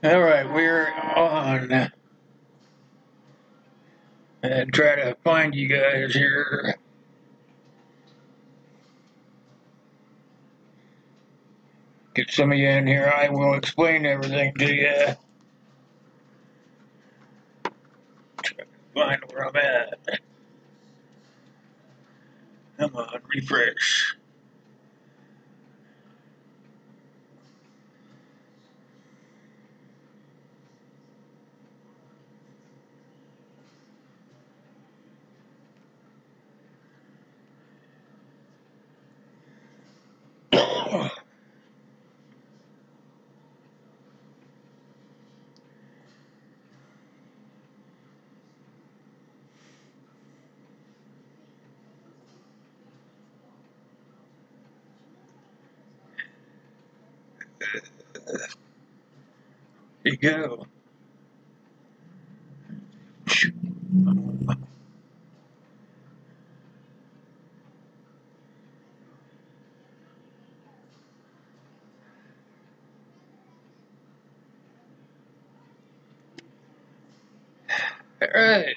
All right, we're on. And try to find you guys here. Get some of you in here. I will explain everything to you. Try to find where I'm at. Come on, refresh. There you go. All right.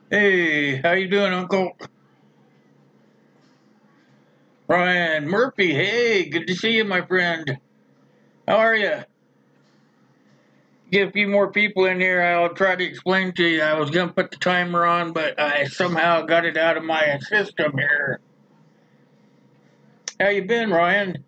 Hey, how you doing, Uncle? Ryan Murphy, hey, good to see you, my friend. How are you? Get a few more people in here. I'll try to explain to you. I was going to put the timer on, but I somehow got it out of my system here. How you been, Ryan?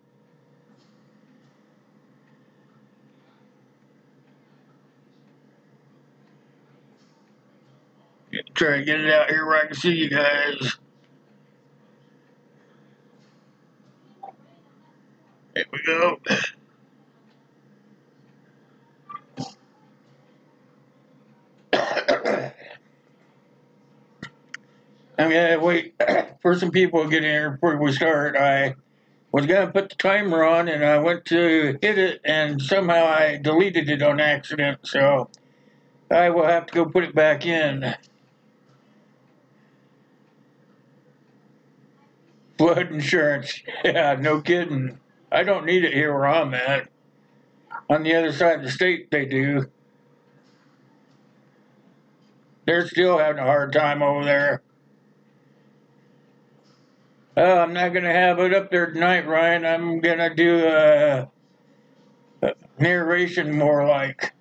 Try to get it out here where I can see you guys. There we go. I'm gonna wait for some people to get in here before we start. I was gonna put the timer on and I went to hit it and somehow I deleted it on accident, so I will have to go put it back in. Flood insurance. Yeah, no kidding. I don't need it here where I'm at. On the other side of the state, they do. They're still having a hard time over there. I'm not going to have it up there tonight, Ryan. I'm going to do a narration more like.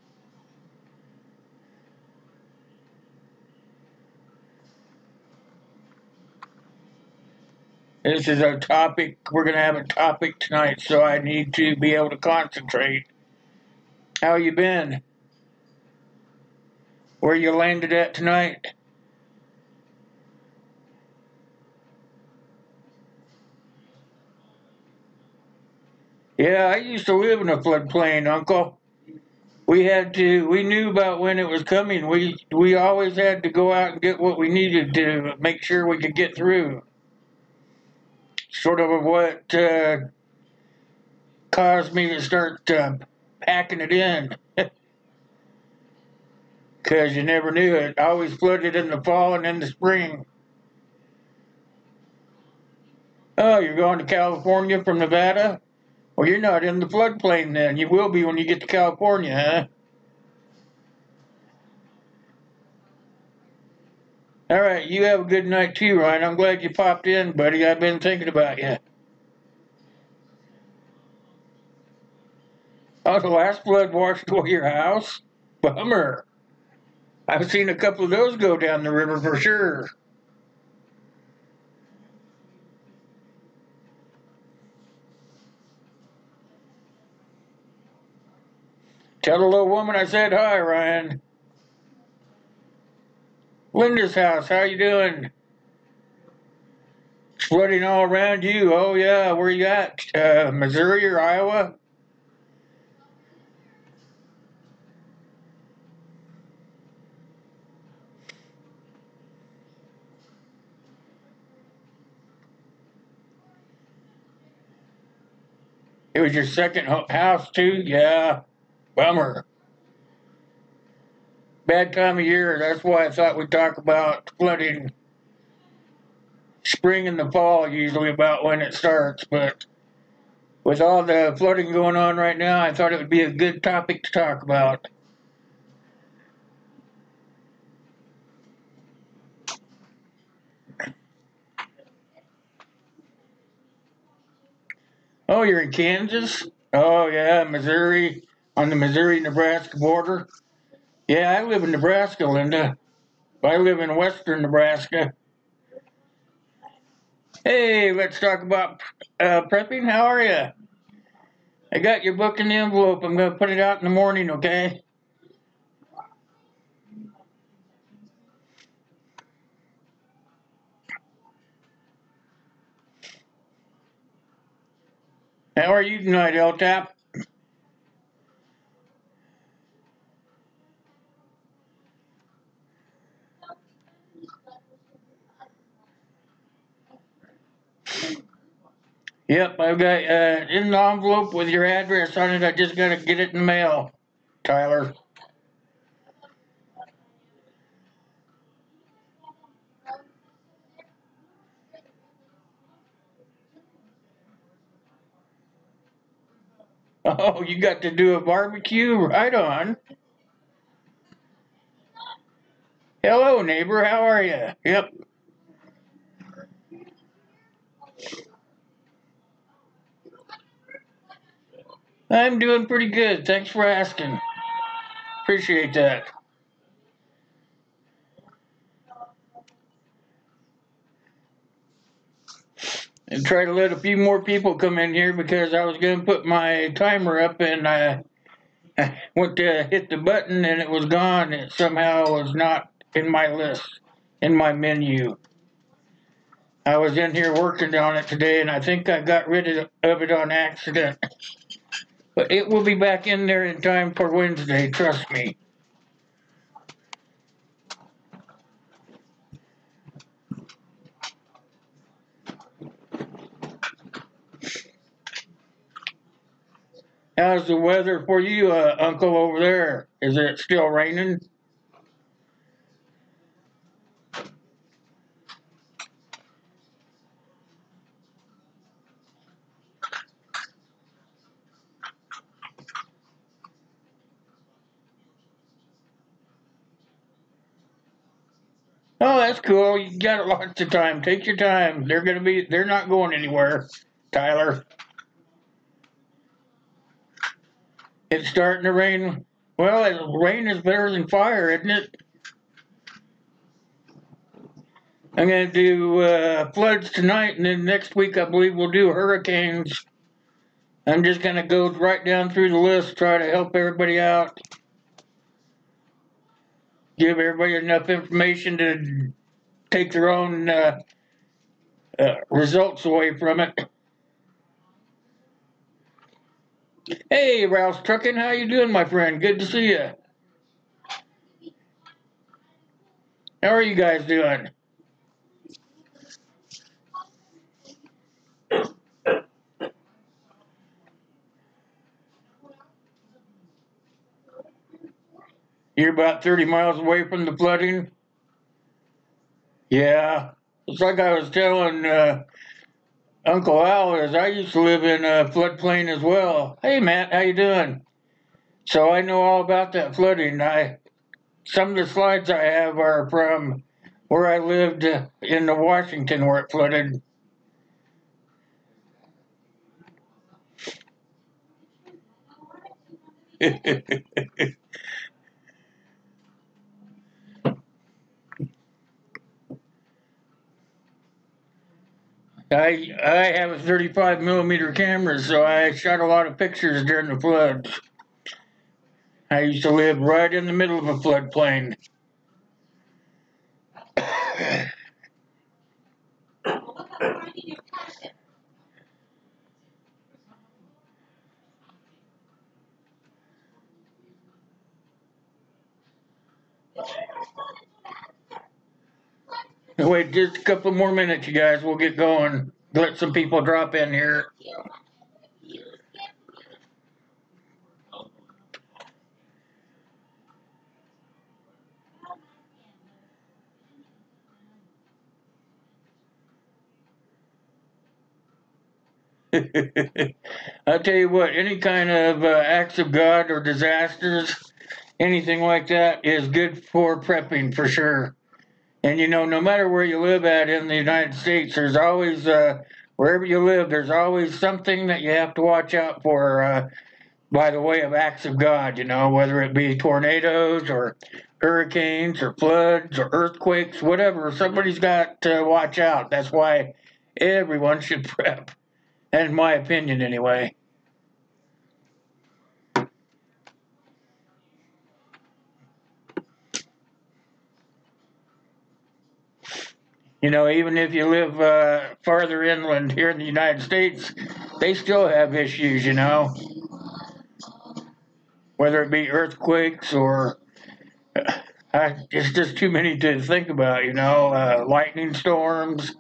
This is a topic. We're going to have a topic tonight, so I need to be able to concentrate. How you been? Where you landed at tonight? Yeah, I used to live in a floodplain, Uncle. We knew about when it was coming. We always had to go out and get what we needed to make sure we could get through. Sort of what caused me to start packing it in. Because you never knew it. Always flooded in the fall and in the spring. Oh, you're going to California from Nevada? Well, you're not in the floodplain then. You will be when you get to California, huh? All right, you have a good night too, Ryan. I'm glad you popped in, buddy. I've been thinking about you. Oh, the last flood washed away your house? Bummer. I've seen a couple of those go down the river for sure. Tell the little woman I said hi, Ryan. Linda's house, how you doing? It's flooding all around you. Oh yeah, where you at? Missouri or Iowa? It was your second house too? Yeah. Bummer. Bad time of year. That's why I thought we'd talk about flooding. spring and the fall usually about when it starts, but with all the flooding going on right now, I thought it would be a good topic to talk about. Oh, you're in Kansas? Oh, yeah, Missouri, on the Missouri-Nebraska border. Yeah, I live in Nebraska, Linda. I live in western Nebraska. Hey, let's talk about prepping. How are you? I got your book in the envelope. I'm going to put it out in the morning, okay? How are you tonight, LTAP? Yep, I've got in the envelope with your address on it. I just got to get it in the mail, Tyler. Oh, you got to do a barbecue? Right on. Hello, neighbor. How are you? Yep. I'm doing pretty good. Thanks for asking. Appreciate that. And try to let a few more people come in here because I was going to put my timer up and I went to hit the button and it was gone. It somehow was not in my list, in my menu. I was in here working on it today and I think I got rid of it on accident. But it will be back in there in time for Wednesday, trust me. How's the weather for you, Uncle, over there? Is it still raining? Oh, that's cool. You got lots of time. Take your time. They're not going anywhere, Tyler. It's starting to rain. Well, rain is better than fire, isn't it? I'm going to do floods tonight, and then next week I believe we'll do hurricanes. I'm just going to go right down through the list, try to help everybody out, give everybody enough information to take their own results away from it. Hey, Ralph Truckin', how you doing, my friend? Good to see you. How are you guys doing? You're about 30 miles away from the flooding? Yeah. It's like I was telling Uncle Al is I used to live in a floodplain as well. Hey, Matt, how you doing? So I know all about that flooding. Some of the slides I have are from where I lived in the Washington where it flooded. I have a 35 millimeter camera, so I shot a lot of pictures during the floods. I used to live right in the middle of a floodplain. Wait just a couple more minutes, you guys. We'll get going. Let some people drop in here. I'll tell you what, any kind of acts of God or disasters, anything like that is good for prepping for sure. And you know, no matter where you live at in the United States, there's always, wherever you live, there's always something that you have to watch out for by the way of acts of God, you know, whether it be tornadoes or hurricanes or floods or earthquakes, whatever. Somebody's got to watch out. That's why everyone should prep. That's my opinion, anyway. You know, even if you live farther inland here in the United States, they still have issues, you know, whether it be earthquakes or it's just too many to think about, you know, lightning storms.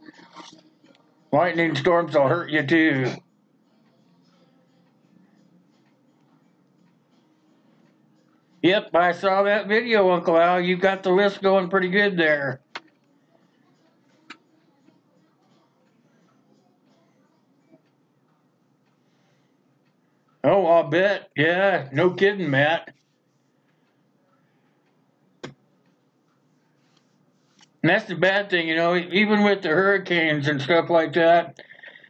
Lightning storms will hurt you too. Yep, I saw that video, Uncle Al. You got the list going pretty good there. Oh, I'll bet. Yeah, no kidding, Matt. And that's the bad thing, you know, even with the hurricanes and stuff like that,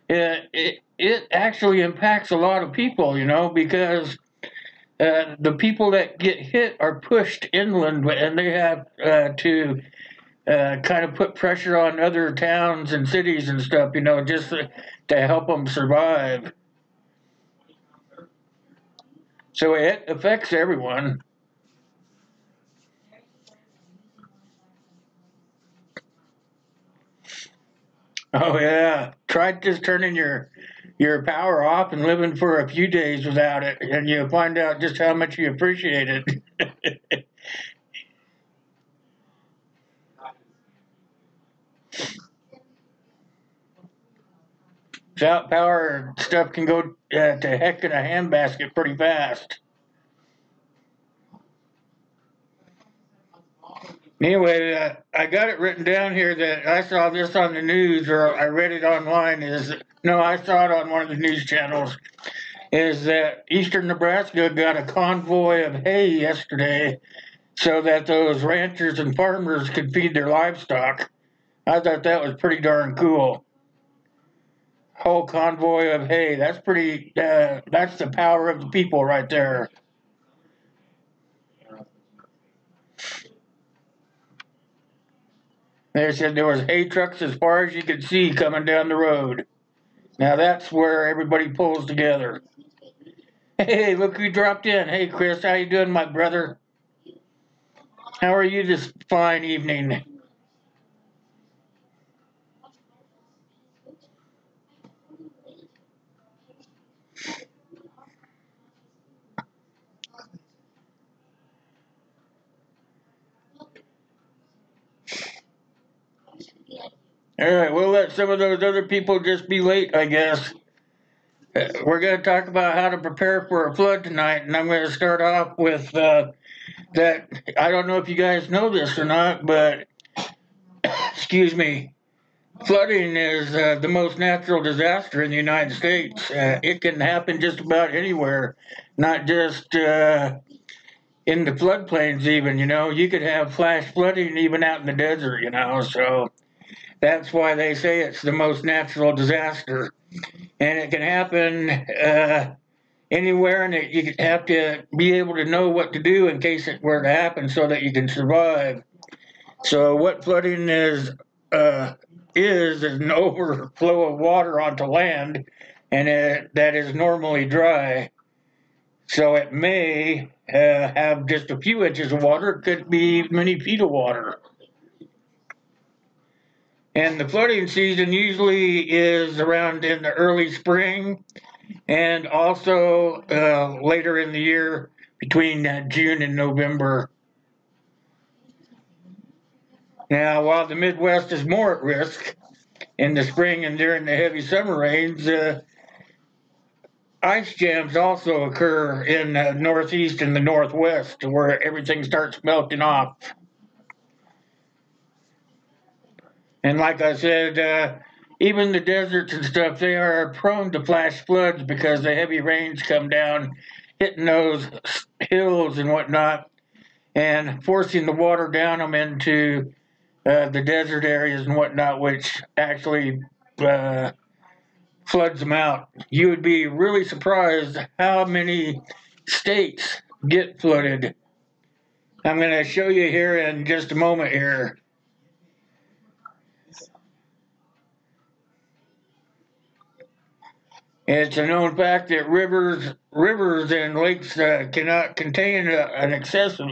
it actually impacts a lot of people, you know, because the people that get hit are pushed inland and they have to kind of put pressure on other towns and cities and stuff, you know, just to help them survive. So it affects everyone. Oh yeah, try just turning your power off and living for a few days without it, and you find out just how much you appreciate it. Without power, stuff can go to heck in a handbasket pretty fast. Anyway, I got it written down here that I saw this on the news or I read it online. Is no, I saw it on one of the news channels. Is that eastern Nebraska got a convoy of hay yesterday so that those ranchers and farmers could feed their livestock. I thought that was pretty darn cool. Whole convoy of hay. That's pretty. That's the power of the people right there. They said there was hay trucks as far as you could see coming down the road. Now that's where everybody pulls together. Hey, look who dropped in. Hey, Chris, how you doing, my brother? How are you this fine evening? All right, we'll let some of those other people just be late, I guess. We're going to talk about how to prepare for a flood tonight, and I'm going to start off with that. I don't know if you guys know this or not, but excuse me, flooding is the most natural disaster in the United States. It can happen just about anywhere, not just in the floodplains, even. You know, you could have flash flooding even out in the desert, you know, so that's why they say it's the most natural disaster. And it can happen anywhere, and you have to be able to know what to do in case it were to happen so that you can survive. So, what flooding is an overflow of water onto land, and that is normally dry. So, it may have just a few inches of water, it could be many feet of water. And the flooding season usually is around in the early spring and also later in the year between June and November. Now, while the Midwest is more at risk in the spring and during the heavy summer rains, ice jams also occur in the Northeast and the Northwest where everything starts melting off. And like I said, even the deserts and stuff, they are prone to flash floods because the heavy rains come down, hitting those hills and whatnot, and forcing the water down them into the desert areas and whatnot, which actually uh, floods them out. You would be really surprised how many states get flooded. I'm going to show you here in just a moment here. It's a known fact that rivers and lakes cannot contain an excessive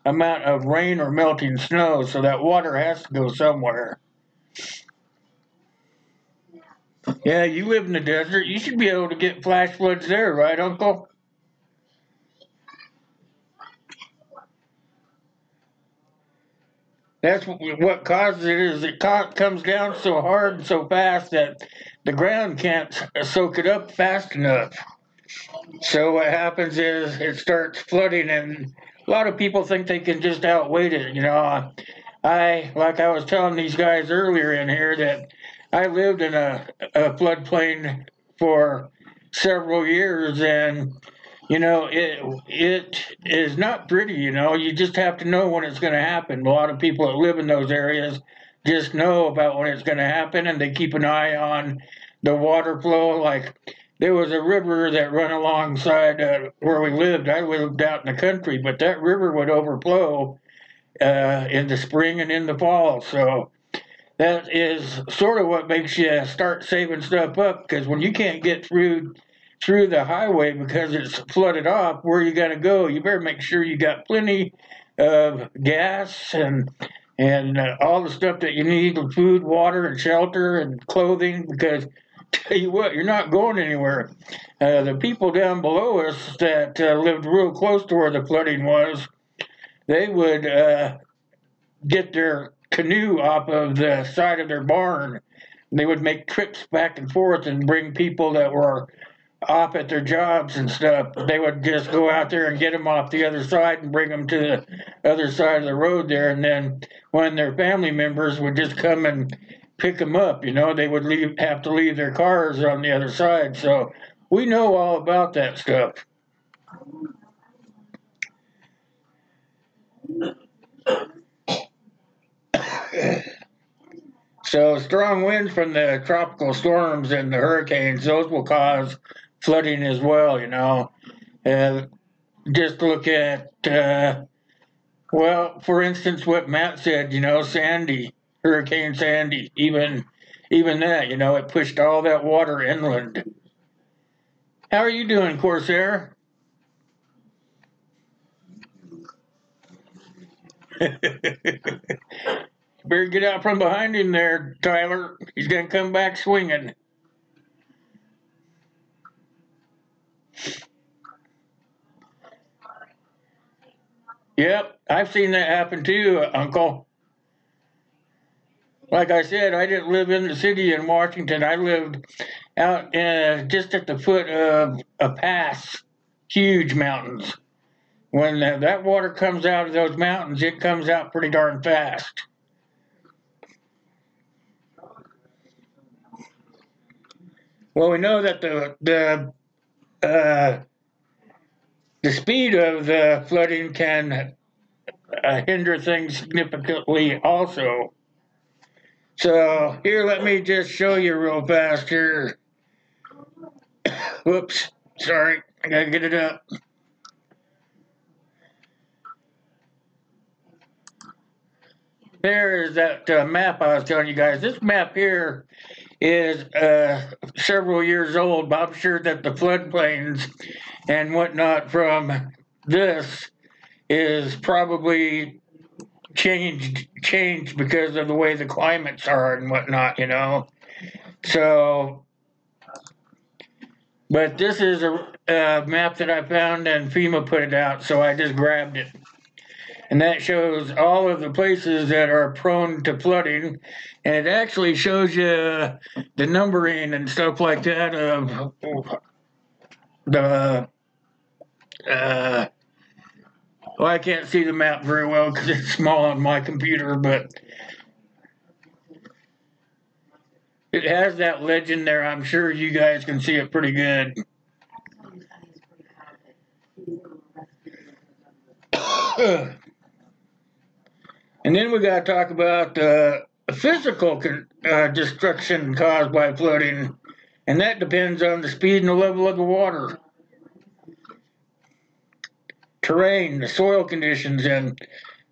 amount of rain or melting snow, so that water has to go somewhere. Yeah, you live in the desert. You should be able to get flash floods there, right, Uncle? That's what causes it. Is it comes down so hard and so fast that the ground can't soak it up fast enough. So what happens is it starts flooding, and a lot of people think they can just outweight it. Like I was telling these guys earlier in here that I lived in a floodplain for several years, and it is not pretty. You just have to know when it's going to happen. A lot of people that live in those areas just know about when it's going to happen, and they keep an eye on the water flow. Like there was a river that ran alongside where we lived. I lived out in the country, but that river would overflow in the spring and in the fall. So that is sort of what makes you start saving stuff up, because when you can't get through the highway because it's flooded off, where you got to go? You better make sure you got plenty of gas and all the stuff that you need: food, water, and shelter, and clothing. Because tell you what, you're not going anywhere. The people down below us that lived real close to where the flooding was, they would get their canoe off of the side of their barn. They would make trips back and forth and bring people that were off at their jobs and stuff. They would just go out there and get them off the other side and bring them to the other side of the road there. And then when their family members would just come and pick them up, they would have to leave their cars on the other side. So we know all about that stuff. So strong winds from the tropical storms and the hurricanes, those will cause flooding as well. Uh, just look at, well, for instance, what Matt said, Sandy, Hurricane Sandy, even that, it pushed all that water inland. How are you doing, Corsair? Better get out from behind him there, Tyler. He's going to come back swinging. Yep, I've seen that happen too, Uncle. Like I said, I didn't live in the city in Washington. I lived out just at the foot of a pass, huge mountains. When that water comes out of those mountains, it comes out pretty darn fast. Well, we know that uh, the speed of the flooding can hinder things significantly also. So here, let me just show you real fast here. Whoops, sorry, I gotta get it up. There is that map I was telling you guys. This map here is several years old, but I'm sure that the floodplains and whatnot from this is probably changed because of the way the climates are and whatnot. So, but this is a map that I found, and FEMA put it out, so I just grabbed it. And that shows all of the places that are prone to flooding, and it actually shows you the numbering and stuff like that of the well, I can't see the map very well because it's small on my computer, but It has that legend there. I'm sure you guys can see it pretty good. And then we got to talk about physical destruction caused by flooding, and that depends on the speed and the level of the water, terrain, the soil conditions, and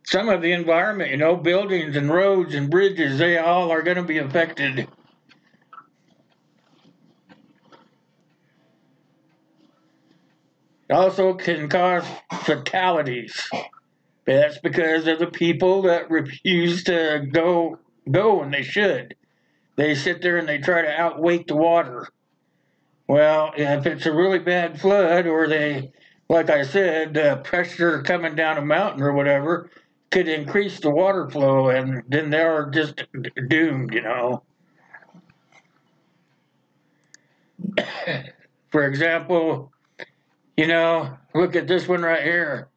some of the environment. Buildings and roads and bridges, they all are going to be affected. It also can cause fatalities. That's because of the people that refuse to go when they should. They sit there and they try to outweight the water. Well, if it's a really bad flood, or they, like I said, pressure coming down a mountain or whatever, could increase the water flow, and then they're just doomed. For example, look at this one right here.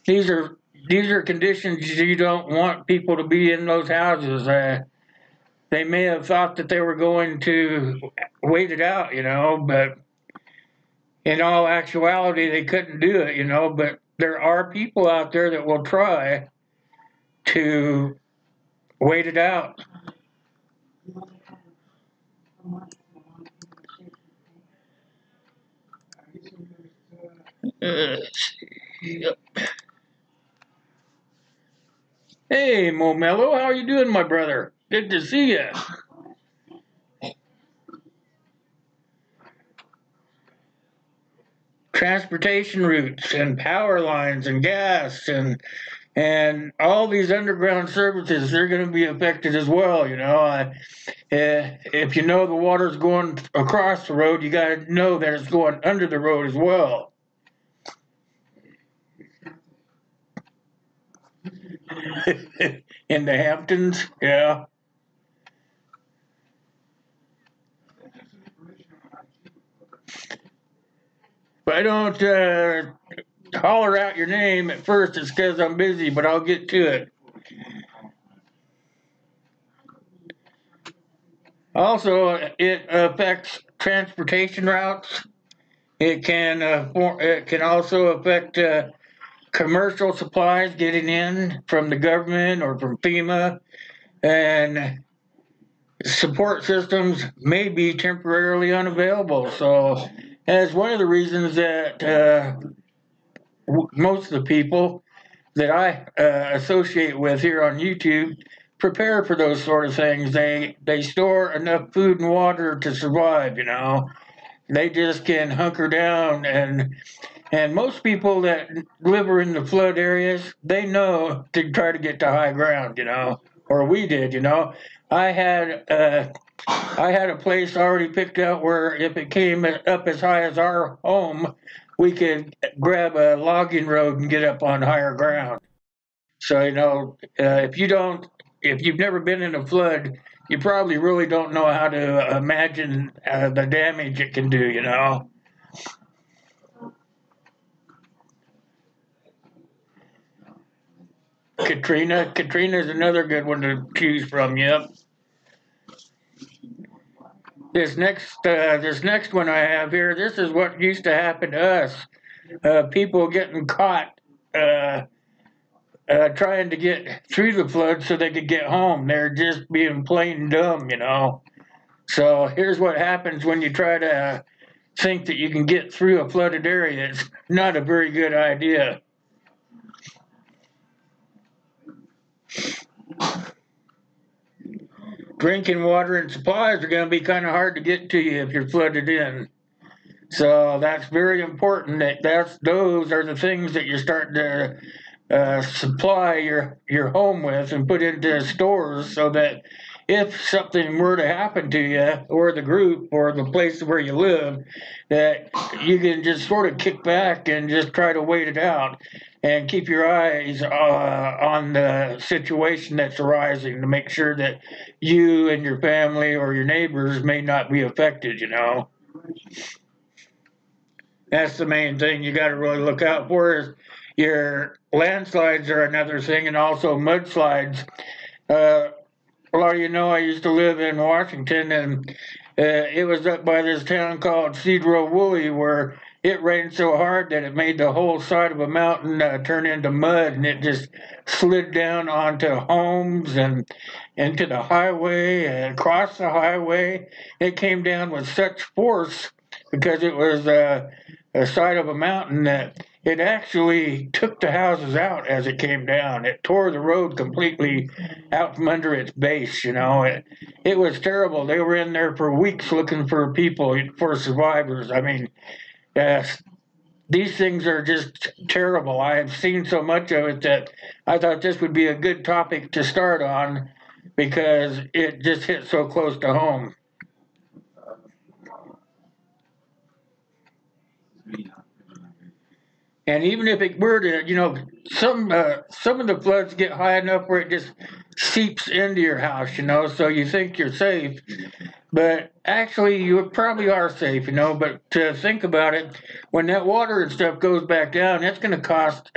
These are conditions you don't want people to be in those houses. They may have thought that they were going to wait it out, but in all actuality, they couldn't do it, But there are people out there that will try to wait it out. Yep. Hey, Mo Mello, how are you doing, my brother? Good to see you. Transportation routes and power lines and gas and all these underground services, they're going to be affected as well. If you know the water's going across the road, you got to know that it's going under the road as well. In the Hamptons, yeah. If I don't holler out your name at first, it's because I'm busy, but I'll get to it. Also, it affects transportation routes. It can also affect commercial supplies getting in from the government or from FEMA, and support systems may be temporarily unavailable. So that's one of the reasons that most of the people that I associate with here on YouTube prepare for those sort of things. They store enough food and water to survive. They just can hunker down, and most people that live in the flood areas, they know to try to get to high ground. Or we did. I had a place already picked out where if it came up as high as our home, we could grab a logging road and get up on higher ground. So if you've never been in a flood, you probably really don't know how to imagine the damage it can do. Katrina is another good one to choose from. Yep. This next one I have here, this is what used to happen to us. People getting caught trying to get through the flood so they could get home. They're just being plain dumb. So here's what happens when you try to think that you can get through a flooded area. It's not a very good idea. Drinking water and supplies are going to be kind of hard to get to you if you're flooded in. So that's very important. Those are the things that you're starting to supply your home with and put into stores, so that if something were to happen to you or the group or the place where you live, that you can just sort of kick back and just try to wait it out and keep your eyes on the situation that's arising to make sure that you and your family or your neighbors may not be affected. That's the main thing you got to really look out for. Is your landslides are another thing, and also mudslides. a lot of you know I used to live in Washington, and it was up by this town called Cedro Woolley where it rained so hard that it made the whole side of a mountain turn into mud, and it just slid down onto homes and into the highway and across the highway. It came down with such force because it was a side of a mountain that it actually took the houses out as it came down. It tore the road completely out from under its base, you know. It was terrible. They were in there for weeks looking for people, for survivors. I mean, uh, these things are just terrible. I have seen so much of it that I thought this would be a good topic to start on because it just hit so close to home. And even if it were to, you know, some of the floods get high enough where it just seeps into your house, you know, so you think you're safe, but actually you probably are safe, you know. But to think about it, when that water and stuff goes back down, it's going to cost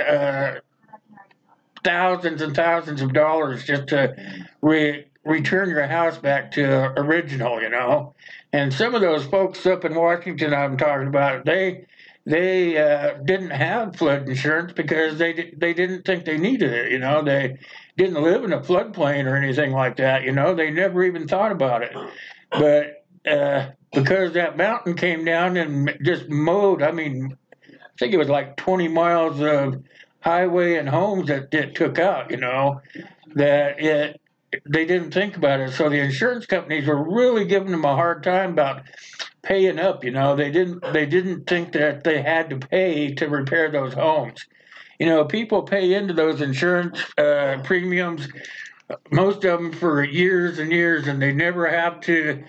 thousands and thousands of dollars just to return your house back to original, you know. And some of those folks up in Washington I'm talking about, they didn't have flood insurance because they didn't think they needed it. You know, they didn't live in a floodplain or anything like that. You know, they never even thought about it. But because that mountain came down and just mowed, I mean, I think it was like 20 miles of highway and homes that it took out. You know, that they didn't think about it. So the insurance companies were really giving them a hard time about paying up. You know, they didn't think that they had to pay to repair those homes. You know, people pay into those insurance premiums, most of them for years and years, and they never have to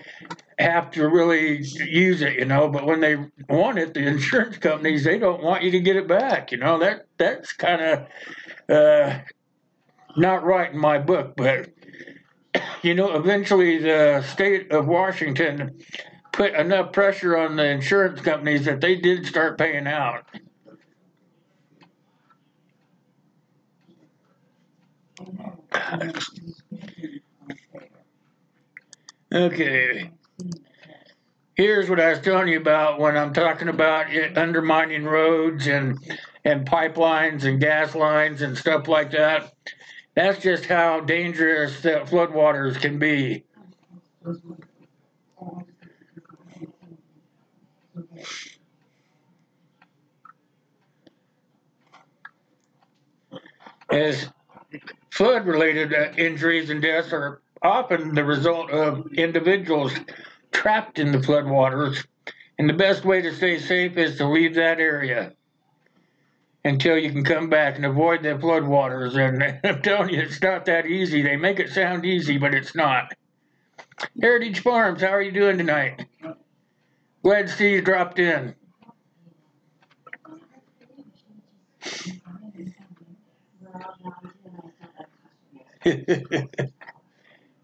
really use it. You know, but when they want it, the insurance companies, they don't want you to get it back. You know, that's kind of not right in my book. But you know, eventually the state of Washington put enough pressure on the insurance companies that they did start paying out. Okay, here's what I was telling you about when I'm talking about it undermining roads and pipelines and gas lines and stuff like that. That's just how dangerous that floodwaters can be. As flood-related injuries and deaths are often the result of individuals trapped in the floodwaters, and the best way to stay safe is to leave that area until you can come back and avoid the floodwaters. And I'm telling you, it's not that easy. They make it sound easy, but it's not. Heritage Farms, how are you doing tonight? Glad to see you dropped in.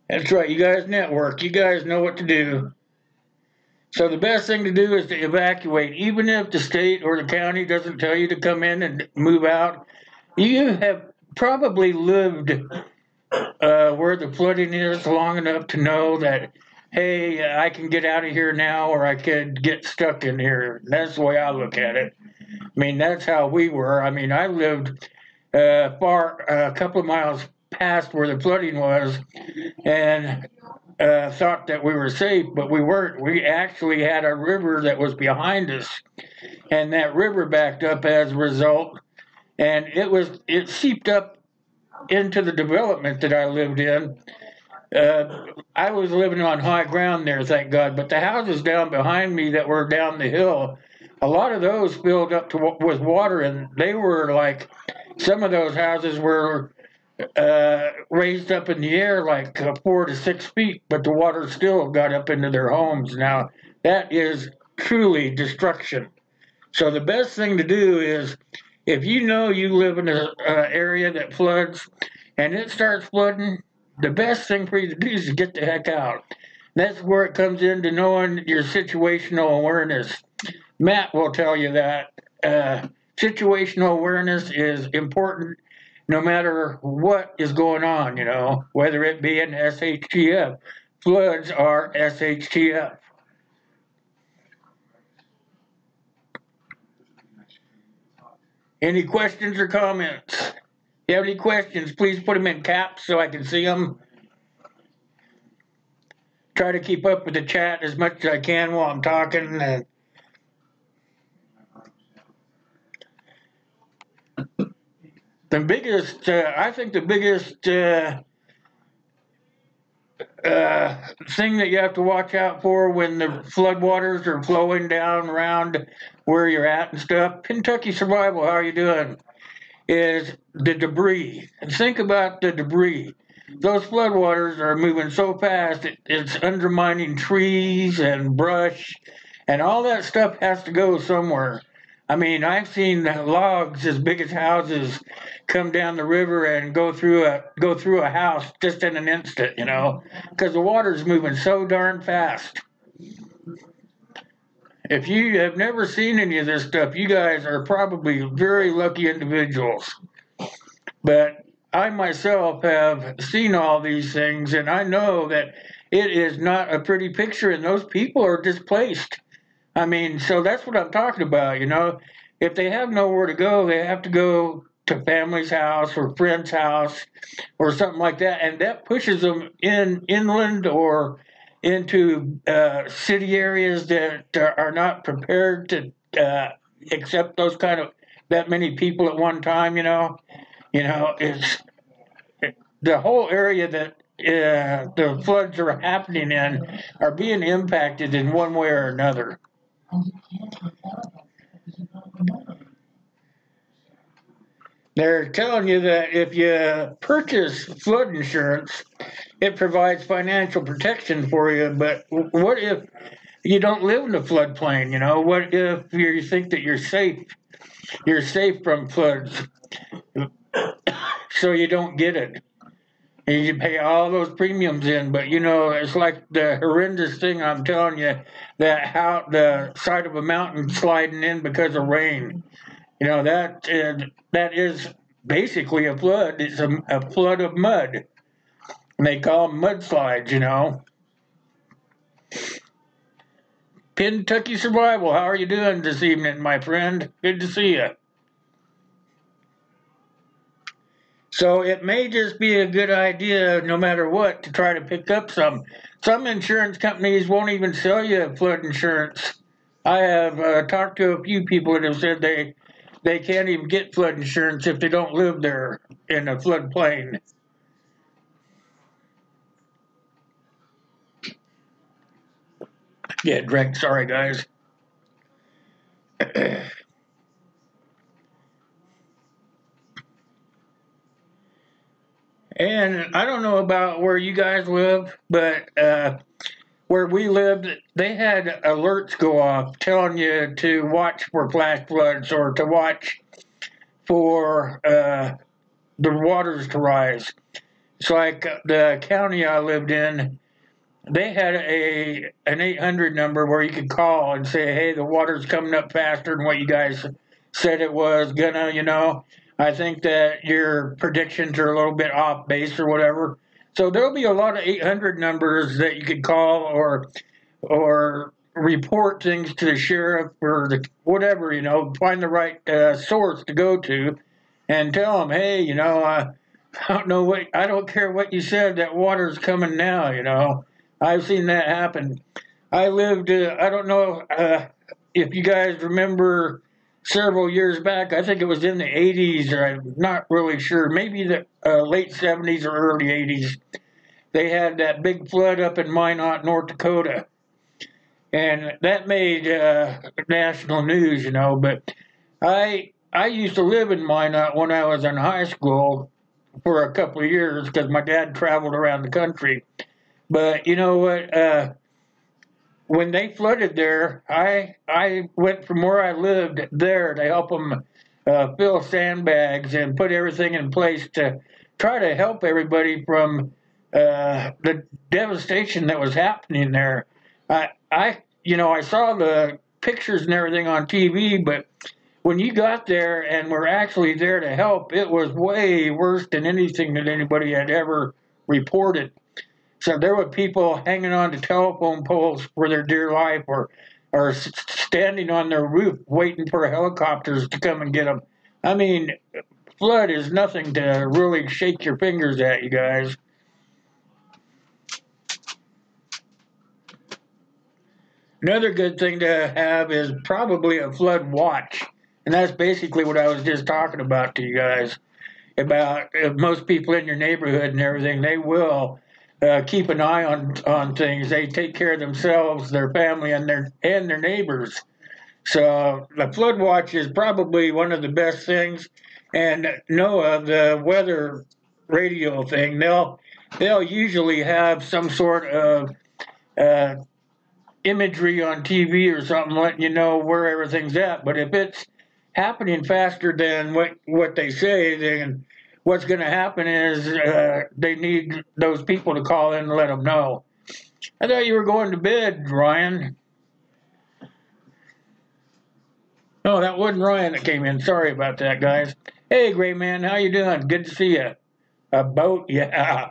That's right, you guys network. You guys know what to do. So the best thing to do is to evacuate. Even if the state or the county doesn't tell you to come in and move out, you have probably lived where the flooding is long enough to know that, hey, I can get out of here now or I could get stuck in here. That's the way I look at it. I mean, that's how we were. I mean, I lived a couple of miles past where the flooding was, and thought that we were safe, but we weren't. We actually had a river that was behind us, and that river backed up as a result, and it seeped up into the development that I lived in. I was living on high ground there, thank God, but the houses down behind me that were down the hill, a lot of those filled up with water, and they were like, some of those houses were raised up in the air like 4 to 6 feet, but the water still got up into their homes. Now, that is truly destruction. So the best thing to do is, if you know you live in an area that floods and it starts flooding, the best thing for you to do is to get the heck out. That's where it comes into knowing your situational awareness. Matt will tell you that situational awareness is important no matter what is going on, you know, whether it be an SHTF. Floods are SHTF. Any questions or comments? If you have any questions, please put them in caps so I can see them. Try to keep up with the chat as much as I can while I'm talking. The biggest, I think the biggest thing that you have to watch out for when the floodwaters are flowing down around where you're at and stuff, Kentucky Survival, how are you doing? Is the debris. And think about the debris. Those floodwaters are moving so fast, it's undermining trees and brush, and all that stuff has to go somewhere. I mean, I've seen logs as big as houses come down the river and go through a house just in an instant, you know, because the water's moving so darn fast. If you have never seen any of this stuff, you guys are probably very lucky individuals. But I myself have seen all these things, and I know that it is not a pretty picture, and those people are displaced. I mean, so that's what I'm talking about, you know. If they have nowhere to go, they have to go to family's house or friend's house or something like that, and that pushes them inland or into city areas that are not prepared to accept those kind of that many people at one time. You know, it's the whole area that the floods are happening in are being impacted in one way or another. They're telling you that if you purchase flood insurance, it provides financial protection for you. But what if you don't live in a floodplain? You know, what if you think that you're safe? You're safe from floods, so you don't get it. And you pay all those premiums in, but you know, it's like the horrendous thing I'm telling you, that how the side of a mountain sliding in because of rain. You know, that is basically a flood. It's a flood of mud. And they call them mudslides, you know. Kentucky Survival, how are you doing this evening, my friend? Good to see you. So it may just be a good idea, no matter what, to try to pick up some. Some insurance companies won't even sell you flood insurance. I have talked to a few people that have said they can't even get flood insurance if they don't live there in a floodplain. Yeah, drink. Sorry, guys. And I don't know about where you guys live, but where we lived, they had alerts go off telling you to watch for flash floods or to watch for the waters to rise. It's like the county I lived in, they had an 800 number where you could call and say, hey, the water's coming up faster than what you guys said it was gonna, you know. I think that your predictions are a little bit off base or whatever. So there'll be a lot of 800 numbers that you could call or report things to the sheriff or the whatever, you know, find the right source to go to and tell them, hey, you know, I don't care what you said, that water's coming now, you know. I've seen that happen. I lived, I don't know if you guys remember several years back, I think it was in the 80s, or I'm not really sure, maybe the late 70s or early 80s, they had that big flood up in Minot, North Dakota. And that made national news, you know, but I used to live in Minot when I was in high school for a couple of years because my dad traveled around the country. But you know what? When they flooded there, I went from where I lived there to help them fill sandbags and put everything in place to try to help everybody from the devastation that was happening there. I saw the pictures and everything on TV, but when you got there and were actually there to help, it was way worse than anything that anybody had ever reported. So there were people hanging on to telephone poles for their dear life, or standing on their roof waiting for helicopters to come and get them. I mean, flood is nothing to really shake your fingers at, you guys. Another good thing to have is probably a flood watch. And that's basically what I was just talking about to you guys. About most people in your neighborhood and everything, they will keep an eye on things. They take care of themselves, their family, and their neighbors. So the flood watch is probably one of the best things. And NOAA, the weather radio thing, they'll usually have some sort of uh, imagery on TV or something letting you know where everything's at. But if it's happening faster than what they say, then what's going to happen is they need those people to call in and let them know. I thought you were going to bed, Ryan. Oh, that wasn't Ryan that came in. Sorry about that, guys. Hey, Gray Man, how you doing? Good to see you. A boat, yeah.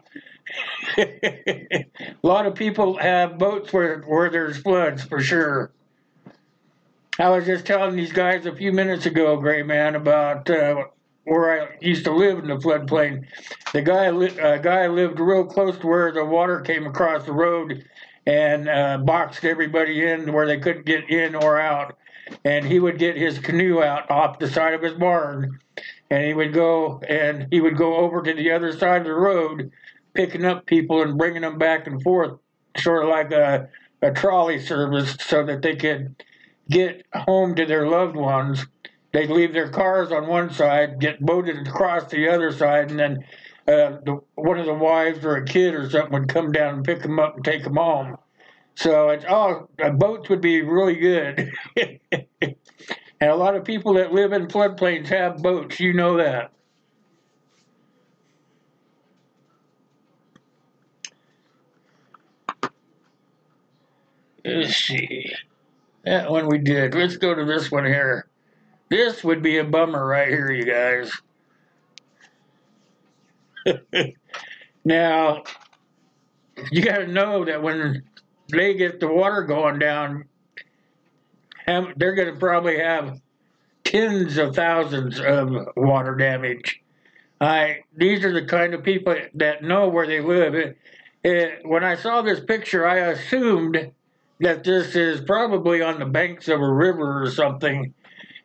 A lot of people have boats where there's floods, for sure. I was just telling these guys a few minutes ago, Gray Man, about where I used to live in the floodplain. The guy lived real close to where the water came across the road and boxed everybody in where they couldn't get in or out. And he would get his canoe out off the side of his barn, and he would go over to the other side of the road, picking up people and bringing them back and forth, sort of like a trolley service, so that they could get home to their loved ones. They'd leave their cars on one side, get boated across the other side, and then one of the wives or a kid or something would come down and pick them up and take them home. So boats would be really good. And a lot of people that live in floodplains have boats. You know that. Let's see. That one we did. Let's go to this one here. This would be a bummer right here, you guys. Now, you got to know that when they get the water going down, they're going to probably have tens of thousands of water damage. These are the kind of people that know where they live. When I saw this picture, I assumed that this is probably on the banks of a river or something,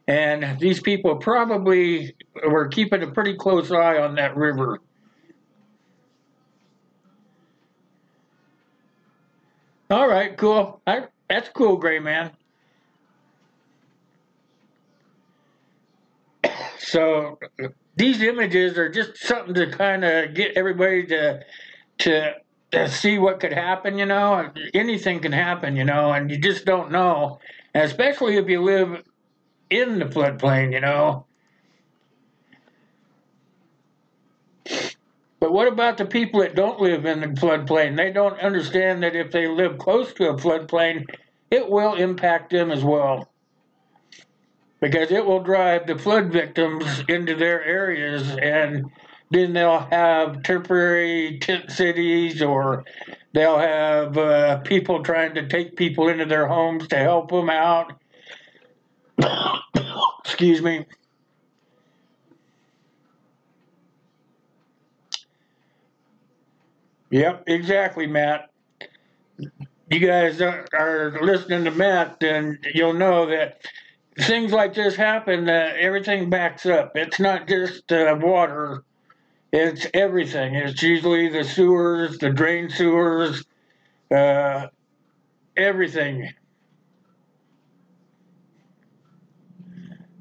and these people probably were keeping a pretty close eye on that river. All right, cool. That's cool, Gray Man. So these images are just something to kind of get everybody to see what could happen. Anything can happen, and you just don't know, and especially if you live in the floodplain. But what about the people that don't live in the floodplain? They don't understand that if they live close to a floodplain, it will impact them as well, because it will drive the flood victims into their areas, and then they'll have temporary tent cities, or they'll have people trying to take people into their homes to help them out. Excuse me. Yep, exactly, Matt. You guys are listening to Matt, then you'll know that things like this happen. Everything backs up. It's not just water. It's everything. It's usually the sewers, the drain sewers, uh, everything.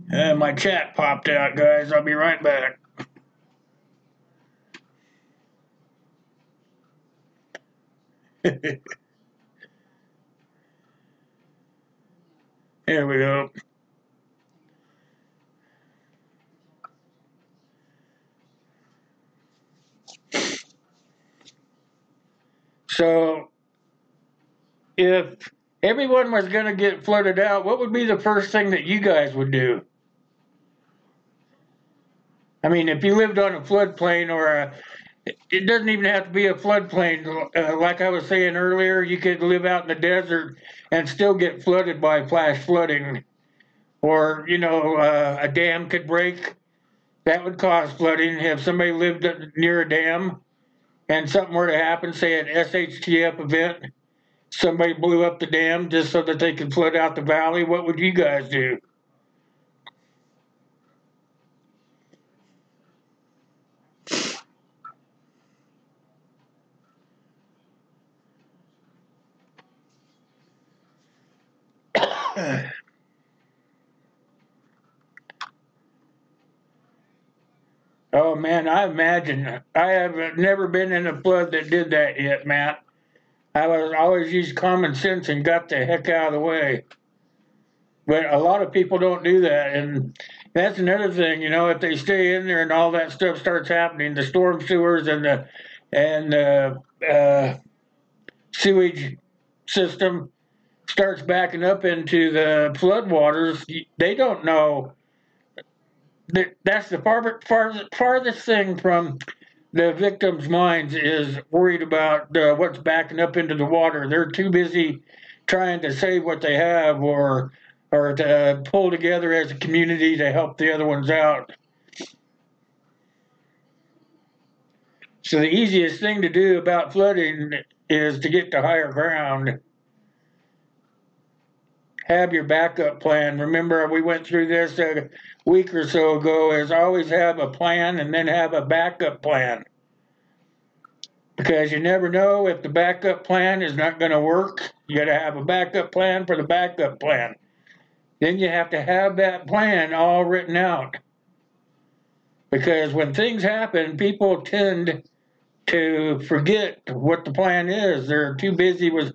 My chat popped out, guys. I'll be right back. Here we go. So, if everyone was going to get flooded out, what would be the first thing that you guys would do? I mean, if you lived on a floodplain it doesn't even have to be a floodplain. Like I was saying earlier, you could live out in the desert and still get flooded by flash flooding. Or, a dam could break. That would cause flooding. If somebody lived near a dam and something were to happen, say an SHTF event, somebody blew up the dam just so that they could flood out the valley, what would you guys do? Oh man, I imagine. I have never been in a flood that did that yet, Matt. I was always used common sense and got the heck out of the way. But a lot of people don't do that, and that's another thing. If they stay in there and all that stuff starts happening, the storm sewers and sewage system starts backing up into the floodwaters. They don't know. That's the farthest thing from the victims' minds is worried about what's backing up into the water. They're too busy trying to save what they have or to pull together as a community to help the other ones out. So the easiest thing to do about flooding is to get to higher ground. Have your backup plan. Remember, we went through this a week or so ago, is always have a plan and then have a backup plan. Because you never know if the backup plan is not going to work. You got to have a backup plan for the backup plan. Then you have to have that plan all written out. Because when things happen, people tend to forget what the plan is. They're too busy with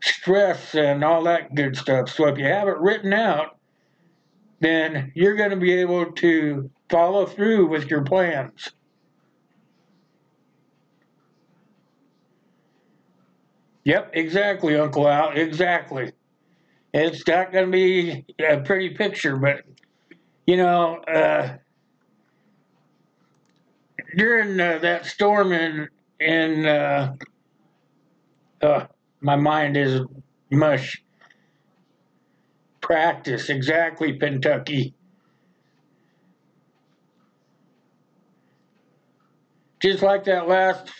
stress and all that good stuff. So if you have it written out, then you're going to be able to follow through with your plans. Yep, exactly, Uncle Al, exactly. It's not going to be a pretty picture, but you know, during that storm in my mind is mush. Practice, exactly, Kentucky. Just like that last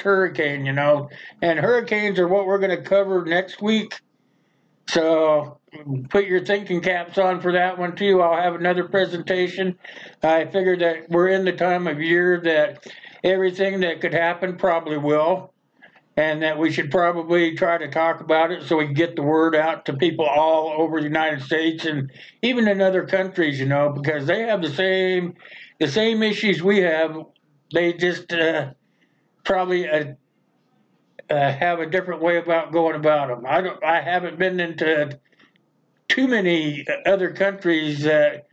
hurricane, and hurricanes are what we're going to cover next week. So put your thinking caps on for that one too. I'll have another presentation. I figured that we're in the time of year that everything that could happen probably will, and that we should probably try to talk about it so we can get the word out to people all over the United States and even in other countries, because they have the same issues we have. They just probably have a different way about going about them. I haven't been into too many other countries that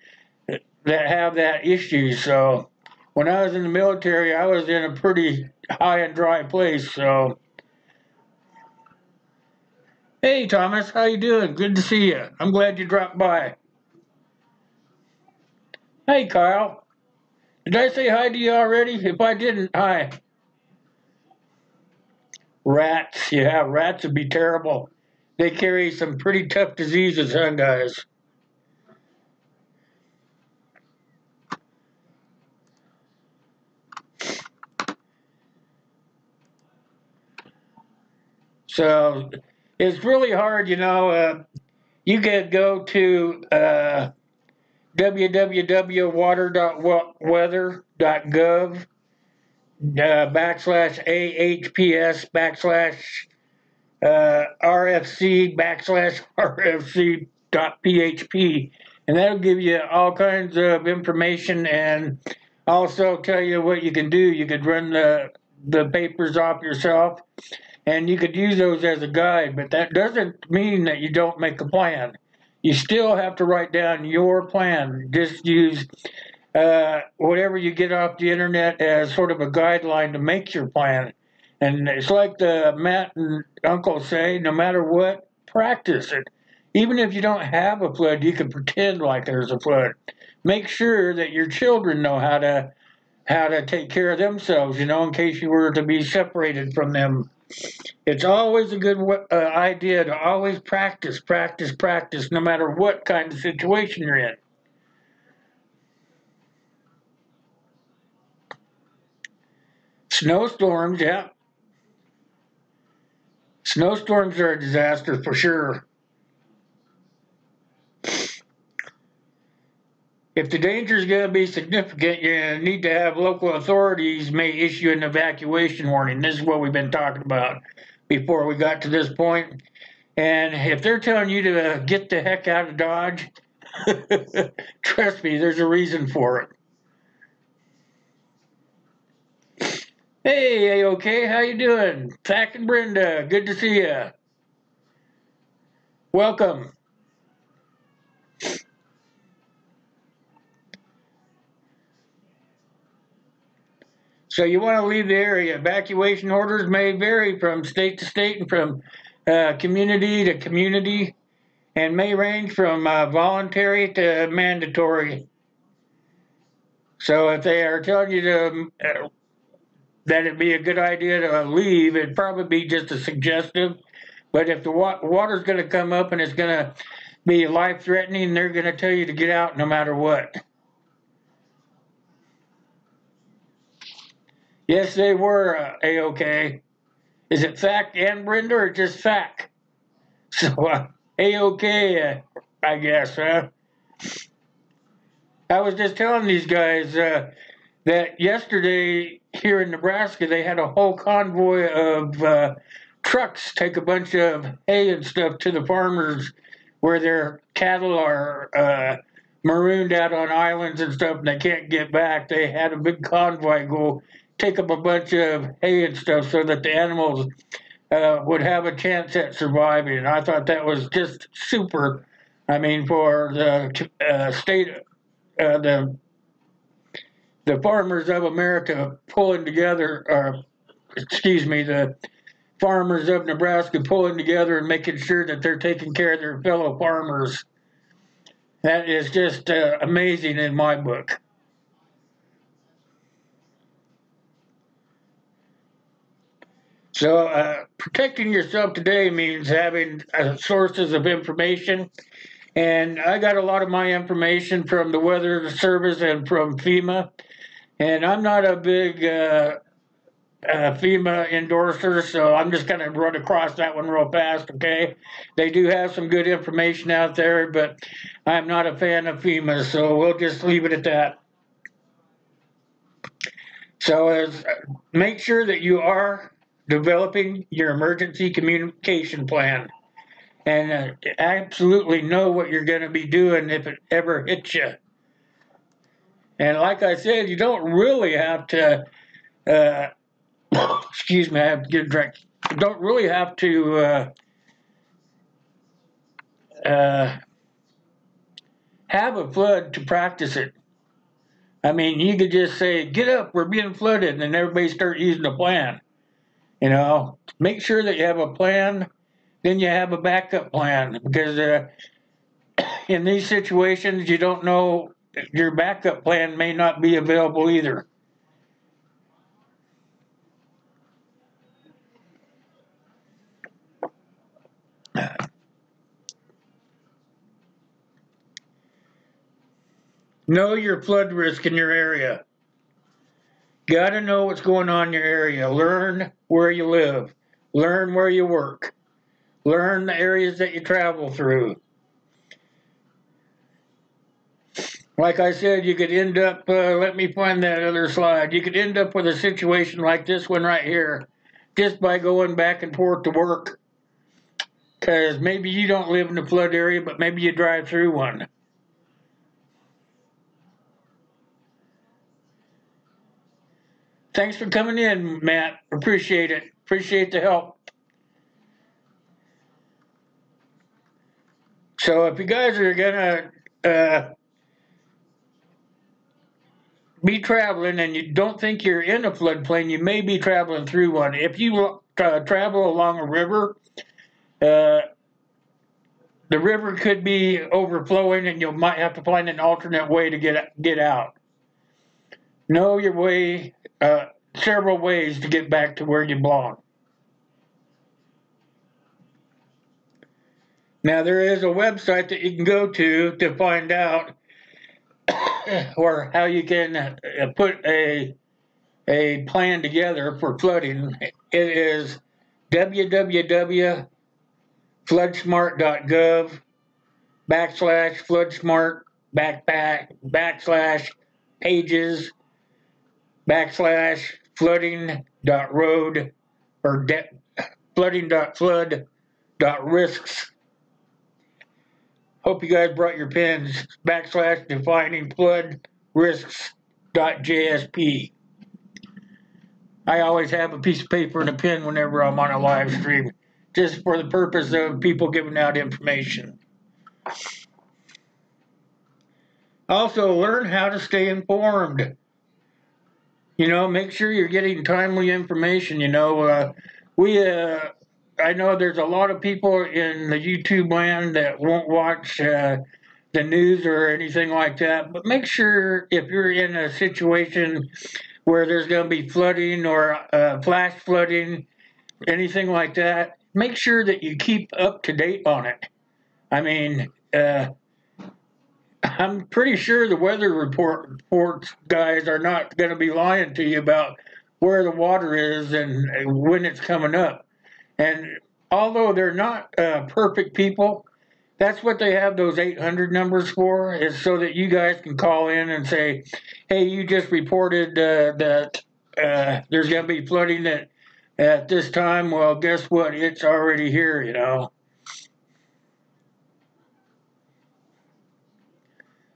have that issue. So when I was in the military, I was in a pretty high and dry place. So hey, Thomas, how you doing? Good to see you. I'm glad you dropped by. Hey, Kyle. Did I say hi to you already? If I didn't, hi. Rats. Yeah, rats would be terrible. They carry some pretty tough diseases, huh, guys? So it's really hard, you could go to www.water.weather.gov /AHPS /RFC RFC.php, and that'll give you all kinds of information and also tell you what you can do. You could run the papers off yourself, and you could use those as a guide, but that doesn't mean that you don't make a plan. You still have to write down your plan. Just use whatever you get off the internet as sort of a guideline to make your plan. And it's like the Matt and Uncle say, no matter what, practice it. Even if you don't have a flood, you can pretend like there's a flood. make sure that your children know how to take care of themselves, you know, in case you were to be separated from them. It's always a good idea to always practice, practice, practice, no matter what kind of situation you're in. Snowstorms, yeah. Snowstorms are a disaster for sure. If the danger is going to be significant, you need to have local authorities may issue an evacuation warning. This is what we've been talking about before we got to this point. And if they're telling you to get the heck out of Dodge, trust me, there's a reason for it. Hey, okay, how you doing? Zach and Brenda, good to see you. Welcome. So you want to leave the area. Evacuation orders may vary from state to state and from community to community, and may range from voluntary to mandatory. So if they are telling you to that it'd be a good idea to leave, it'd probably be just a suggestive. But if the water's going to come up and it's going to be life-threatening, they're going to tell you to get out no matter what. Yes, they were A-OK. Is it Fact and Brenda or just Fact? So A-OK, I guess, huh? I was just telling these guys that yesterday here in Nebraska, they had a whole convoy of trucks take a bunch of hay and stuff to the farmers where their cattle are marooned out on islands and stuff, and they can't get back. They had a big convoy go take up a bunch of hay and stuff so that the animals would have a chance at surviving. And I thought that was just super. I mean, for the state, the farmers of America pulling together, or excuse me, the farmers of Nebraska pulling together and making sure that they're taking care of their fellow farmers. That is just amazing in my book. So protecting yourself today means having sources of information. And I got a lot of my information from the Weather Service and from FEMA. And I'm not a big FEMA endorser, so I'm just going to run across that one real fast, okay? They do have some good information out there, but I'm not a fan of FEMA, so we'll just leave it at that. So make sure that you are developing your emergency communication plan and absolutely know what you're going to be doing if it ever hits you. And like I said, you don't really have to, excuse me, I have to get a drink. You don't really have to have a flood to practice it. I mean, you could just say, get up, we're being flooded, and then everybody start using a plan. You know, make sure that you have a plan, then you have a backup plan, because in these situations, you don't know, your backup plan may not be available either. Know your flood risk in your area. Got to know what's going on in your area. Learn where you live. Learn where you work. Learn the areas that you travel through. Like I said, you could end up, let me find that other slide. You could end up with a situation like this one right here just by going back and forth to work. Because maybe you don't live in a flood area, but maybe you drive through one. Thanks for coming in, Matt. Appreciate it. Appreciate the help. So if you guys are going to be traveling and you don't think you're in a floodplain, you may be traveling through one. If you travel along a river, the the river could be overflowing and you might have to find an alternate way to get out. Know your way, several ways to get back to where you belong. Now there is a website that you can go to find out or how you can put a plan together for flooding. It is www.floodSmart.gov/pages/flooding.road or flooding.flood.risks. Hope you guys brought your pens. /defining flood risks.jsp. I always have a piece of paper and a pen whenever I'm on a live stream, just for the purpose of people giving out information. Also, learn how to stay informed. You know, make sure you're getting timely information. You know, I know there's a lot of people in the YouTube land that won't watch the news or anything like that, but make sure if you're in a situation where there's going to be flooding or flash flooding, anything like that, make sure that you keep up to date on it. I mean, I'm pretty sure the weather reports guys are not going to be lying to you about where the water is and when it's coming up. And although they're not perfect people, that's what they have those 800 numbers for, is so that you guys can call in and say, hey, you just reported that there's going to be flooding at this time. Well, guess what? It's already here, you know.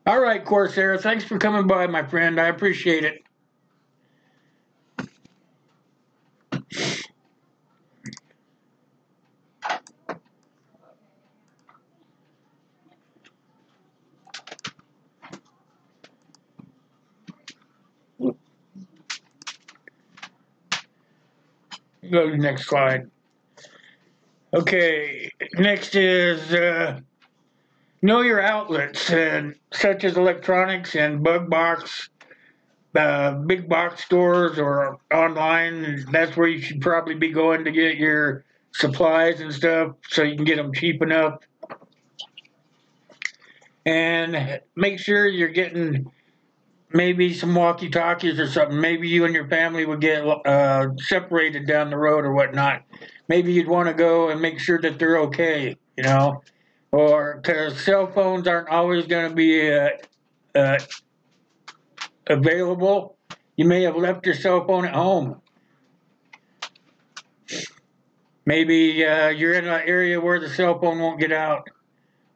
All right, Corsair, thanks for coming by, my friend. I appreciate it. Go to the next slide. Okay, next is know your outlets, such as electronics and bug box, big box stores or online. That's where you should probably be going to get your supplies and stuff so you can get them cheap enough. And make sure you're getting maybe some walkie-talkies or something. Maybe you and your family would get separated down the road or whatnot. Maybe you'd want to go and make sure that they're okay, you know, or because cell phones aren't always going to be available. You may have left your cell phone at home. Maybe you're in an area where the cell phone won't get out.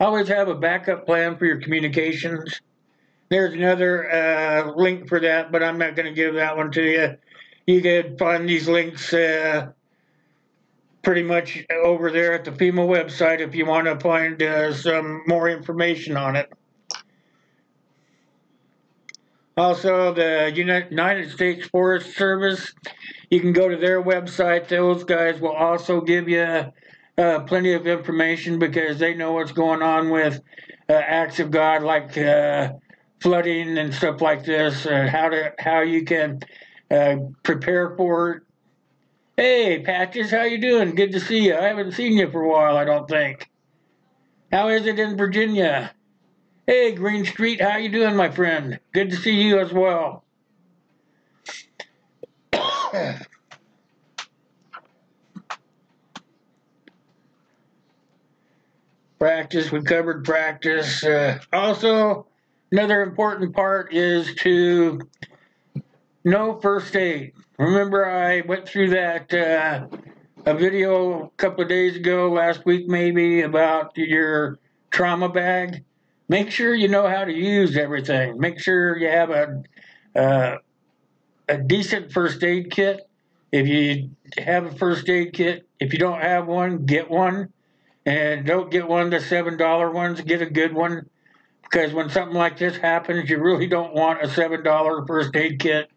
Always have a backup plan for your communications. There's another link for that, but I'm not going to give that one to you. You can find these links pretty much over there at the FEMA website if you want to find some more information on it. Also, the United States Forest Service, you can go to their website. Those guys will also give you plenty of information because they know what's going on with acts of God like flooding and stuff like this, how you can prepare for it. Hey, Patches, how you doing? Good to see you. I haven't seen you for a while, I don't think. How is it in Virginia? Hey, Green Street, how you doing, my friend? Good to see you as well. Practice, we covered practice. Also, another important part is to know first aid. Remember I went through that a video a couple of days ago, last week maybe, about your trauma bag? Make sure you know how to use everything. Make sure you have a decent first aid kit. If you have a first aid kit, if you don't have one, get one. And don't get one of the $7 ones, get a good one. Because when something like this happens, you really don't want a $7 first aid kit.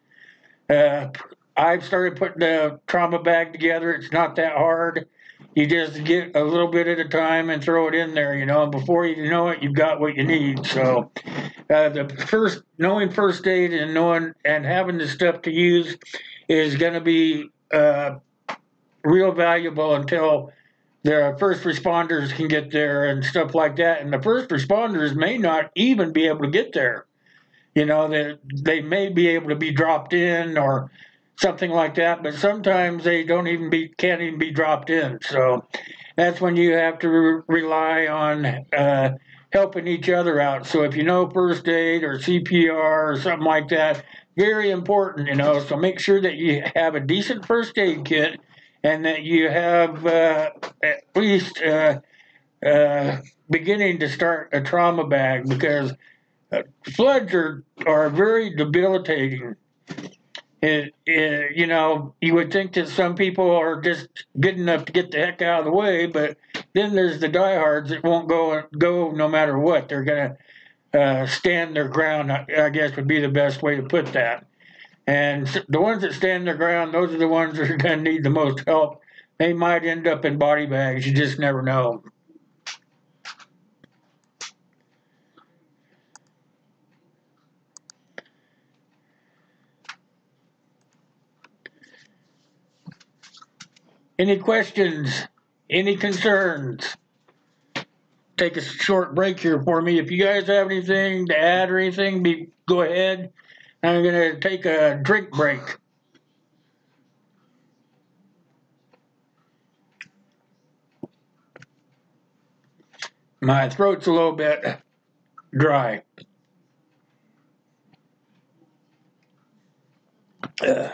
I've started putting the trauma bag together. It's not that hard. You just get a little bit at a time and throw it in there, and before you know it, you've got what you need. So knowing first aid and knowing and having the stuff to use is going to be real valuable until the first responders can get there and stuff like that. And the first responders may not even be able to get there. They may be able to be dropped in or something like that, but sometimes they can't even be dropped in. So that's when you have to rely on helping each other out. So if you know first aid or CPR or something like that, very important, So make sure that you have a decent first aid kit and that you have at least beginning to start a trauma bag, because floods are very debilitating. You would think that some people are just good enough to get the heck out of the way, but then there's the diehards that won't go no matter what. They're going to stand their ground, I guess would be the best way to put that. And the ones that stand their ground, those are the ones that are going to need the most help. They might end up in body bags. You just never know. Any questions? Any concerns? Take a short break here for me. If you guys have anything to add or anything, go ahead. I'm going to take a drink break. My throat's a little bit dry. I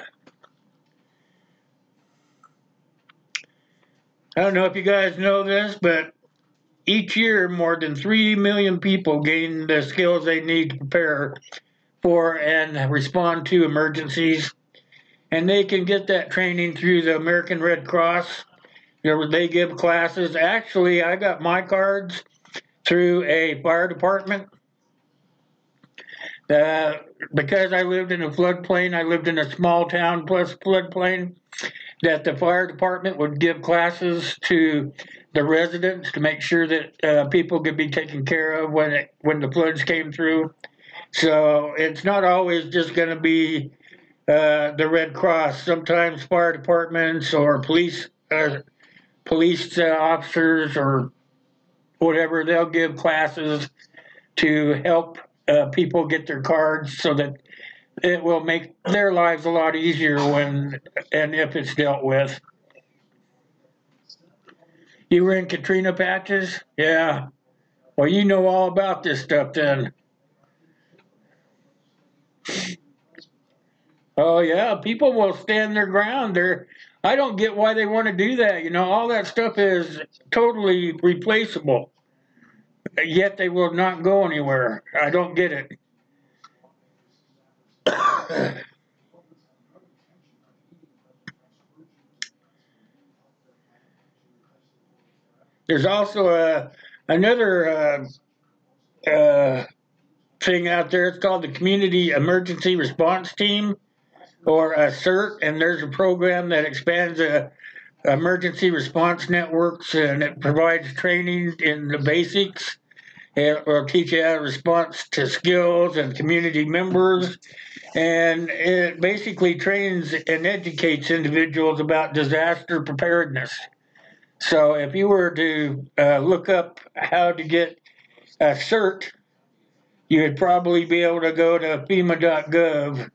don't know if you guys know this, but each year more than 3 million people gain the skills they need to prepare for and respond to emergencies. And they can get that training through the American Red Cross. They give classes. Actually, I got my cards through a fire department. Because I lived in a floodplain, I lived in a small town plus floodplain, that the fire department would give classes to the residents to make sure that people could be taken care of when the floods came through. So it's not always just going to be the Red Cross. Sometimes fire departments or police officers or whatever, they'll give classes to help people get their cards so that it will make their lives a lot easier when and if it's dealt with. You were in Katrina patches? Yeah. Well, you know all about this stuff then. Oh, yeah. People will stand their ground. I don't get why they want to do that. All that stuff is totally replaceable. Yet they will not go anywhere. I don't get it. There's also another thing out there. It's called the Community Emergency Response Team, or a CERT, and there's a program that expands emergency response networks, and it provides training in the basics. It will teach you how to respond to skills and community members, and it basically trains and educates individuals about disaster preparedness. So if you were to look up how to get a CERT, you would probably be able to go to FEMA.gov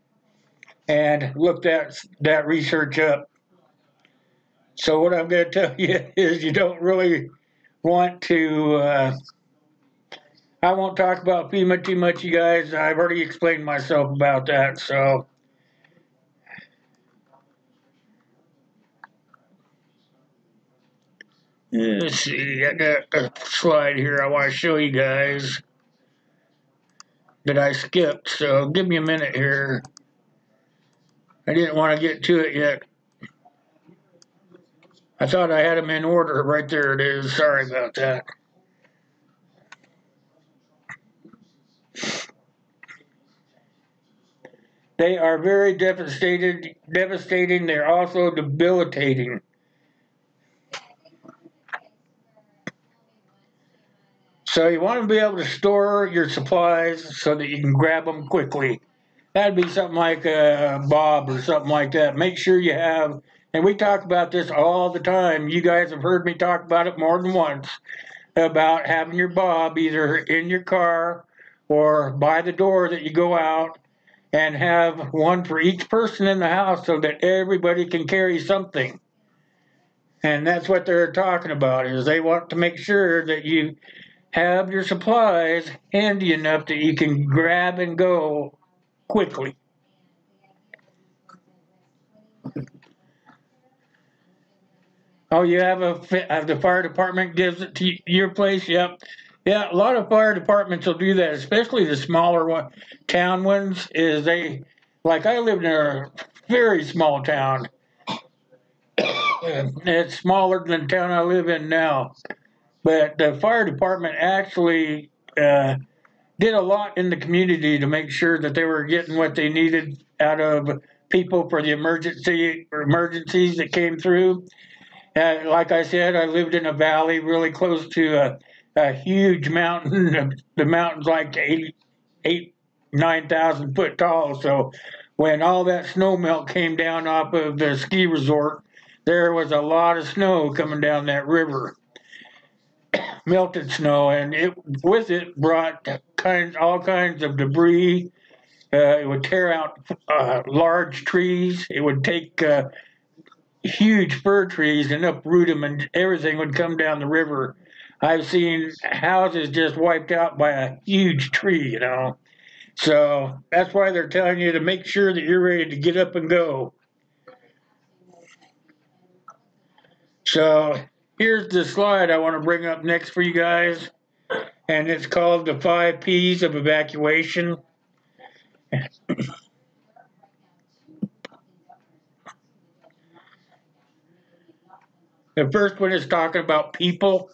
and look that research up. So what I'm going to tell you is you don't really want to. I won't talk about FEMA too much, you guys. I've already explained myself about that. So let's see. I got a slide here I want to show you guys that I skipped. So give me a minute here. I didn't want to get to it yet. I thought I had them in order. Right there it is. Sorry about that. They are very devastating. They're also debilitating. So you want to be able to store your supplies so that you can grab them quickly. That'd be something like a Bob or something like that. Make sure you have, and we talk about this all the time. You guys have heard me talk about it more than once, about having your Bob either in your car or by the door that you go out, and have one for each person in the house so that everybody can carry something. And that's what they're talking about, is they want to make sure that you have your supplies handy enough that you can grab and go quickly. Oh, you have the fire department gives it to your place? Yep. Yeah, a lot of fire departments will do that, especially the smaller town ones. Is they, like I live in a very small town. It's smaller than the town I live in now. But the fire department actually did a lot in the community to make sure that they were getting what they needed out of people for the emergencies that came through. Like I said, I lived in a valley really close to a huge mountain. The mountain's like 9,000 foot tall. So when all that snow melt came down off of the ski resort, there was a lot of snow coming down that river, melted snow, and it with it brought all kinds of debris. It would tear out large trees. It would take huge fir trees and uproot them, and everything would come down the river. I've seen houses just wiped out by a huge tree, you know. So that's why they're telling you to make sure that you're ready to get up and go. So here's the slide I want to bring up next for you guys, and it's called the 5 Ps of Evacuation. The first one is talking about people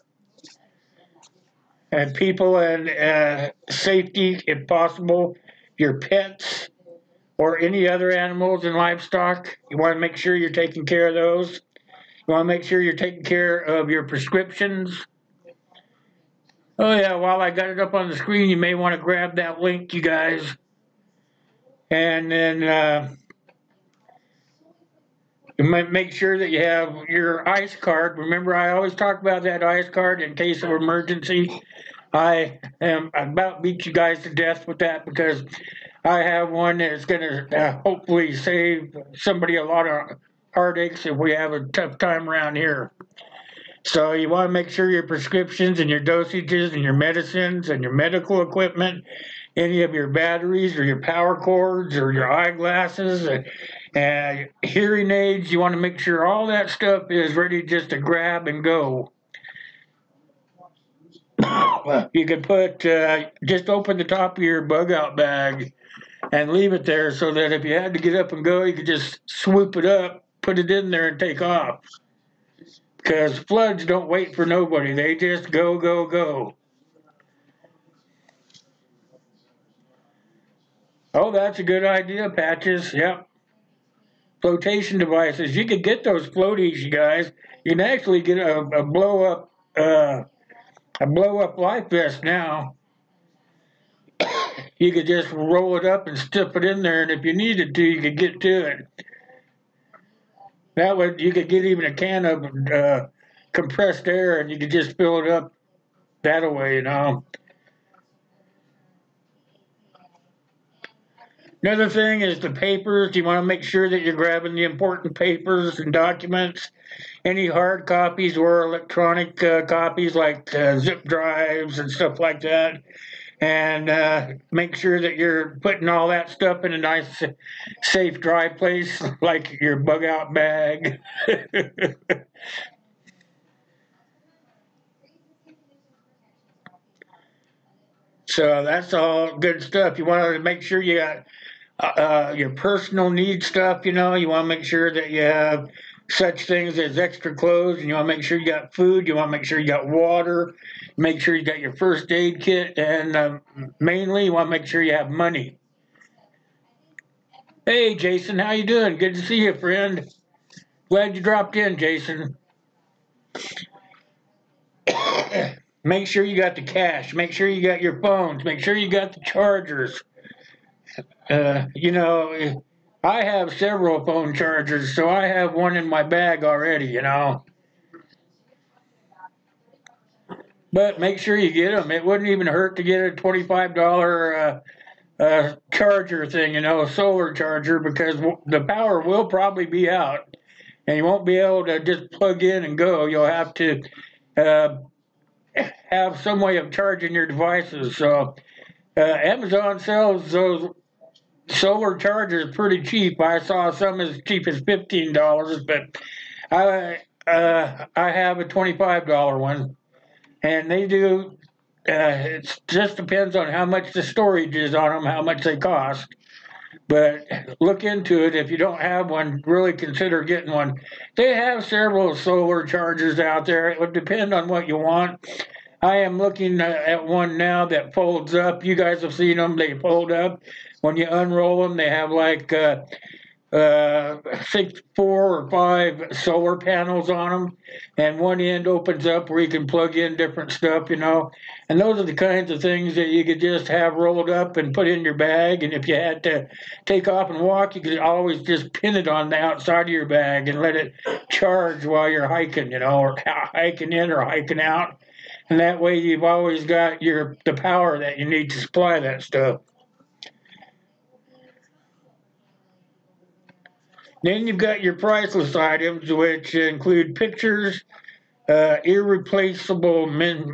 and safety, if possible, your pets or any other animals and livestock. You want to make sure you're taking care of those. You want to make sure you're taking care of your prescriptions. Oh yeah, while I got it up on the screen, you may want to grab that link, you guys. And then you might make sure that you have your ICE card. Remember, I always talk about that ICE card in case of emergency. I about beat you guys to death with that because I have one that's going to hopefully save somebody a lot of heartaches if we have a tough time around here. So you want to make sure your prescriptions and your dosages and your medicines and your medical equipment, any of your batteries or your power cords or your eyeglasses and hearing aids, you want to make sure all that stuff is ready just to grab and go. You could put, just open the top of your bug out bag and leave it there so that if you had to get up and go, you could just swoop it up, put it in there, and take off. Because floods don't wait for nobody. They just go, go, go. Oh, that's a good idea, Patches. Yep. Flotation devices. You could get those floaties, you guys. You can actually get a blow up life vest now. You could just roll it up and stuff it in there, and if you needed to, you could get to it. That way, you could get even a can of compressed air, and you could just fill it up that way, you know. Another thing is the papers. You want to make sure that you're grabbing the important papers and documents, any hard copies or electronic copies like zip drives and stuff like that. And make sure that you're putting all that stuff in a nice, safe, dry place like your bug out bag. So that's all good stuff. You want to make sure you got your personal need stuff, you know. You want to make sure that you have such things as extra clothes, and you want to make sure you got food. You want to make sure you got water. Make sure you got your first aid kit, and mainly you want to make sure you have money. Hey, Jason, how you doing? Good to see you, friend. Glad you dropped in, Jason. make sure you got the cash, make sure you got your phones, make sure you got the chargers. You know, I have several phone chargers, so I have one in my bag already, you know. But make sure you get them. It wouldn't even hurt to get a $25 charger thing, you know, a solar charger, because the power will probably be out, and you won't be able to just plug in and go. You'll have to uh, have some way of charging your devices. So Amazon sells those solar chargers pretty cheap. I saw some as cheap as $15, but I have a $25 one, and they do. It just depends on how much the storage is on them, how much they cost. But look into it. If you don't have one, really consider getting one. They have several solar chargers out there. It would depend on what you want. I am looking at one now that folds up. You guys have seen them. They fold up. When you unroll them, they have like 4 or 5 solar panels on them, and one end opens up where you can plug in different stuff, you know. And those are the kinds of things that you could just have rolled up and put in your bag. And if you had to take off and walk, you could always just pin it on the outside of your bag and let it charge while you're hiking, you know, or hiking in or hiking out. And that way you've always got the power that you need to supply that stuff. Then you've got your priceless items, which include pictures, irreplaceable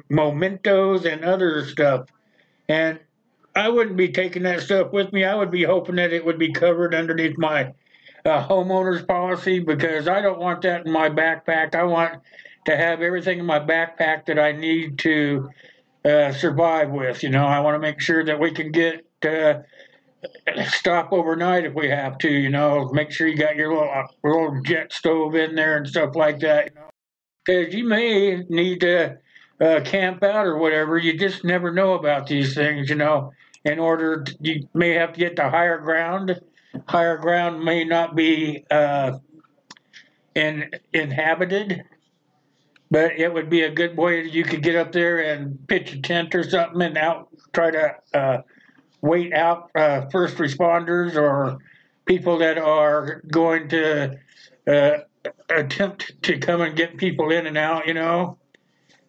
mementos, and other stuff. And I wouldn't be taking that stuff with me. I would be hoping that it would be covered underneath my homeowner's policy, because I don't want that in my backpack. I want to have everything in my backpack that I need to survive with. You know, I want to make sure that we can get stop overnight if we have to, you know. Make sure you got your little jet stove in there and stuff like that, you know, because you may need to camp out or whatever. You just never know about these things, you know. You may have to get to higher ground. Higher ground may not be inhabited, but it would be a good way you could get up there and pitch a tent or something and try to wait out first responders or people that are going to attempt to come and get people in and out, you know.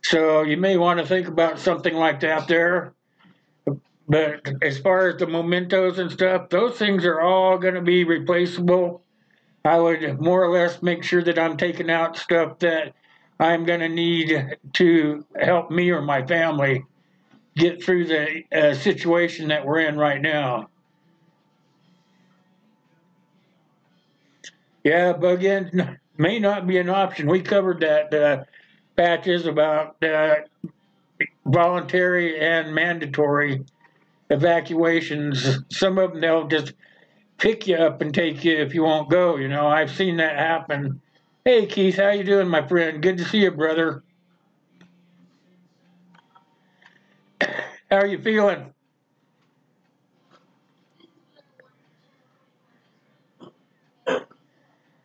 So you may want to think about something like that there. But as far as the mementos and stuff, those things are all going to be replaceable. I would more or less make sure that I'm taking out stuff that I'm going to need to help me or my family get through the situation that we're in right now. Yeah, bug in may not be an option. We covered that patches about voluntary and mandatory evacuations. Some of them, they'll just pick you up and take you if you won't go. You know, I've seen that happen. Hey, Keith, how you doing, my friend? Good to see you, brother. How are you feeling?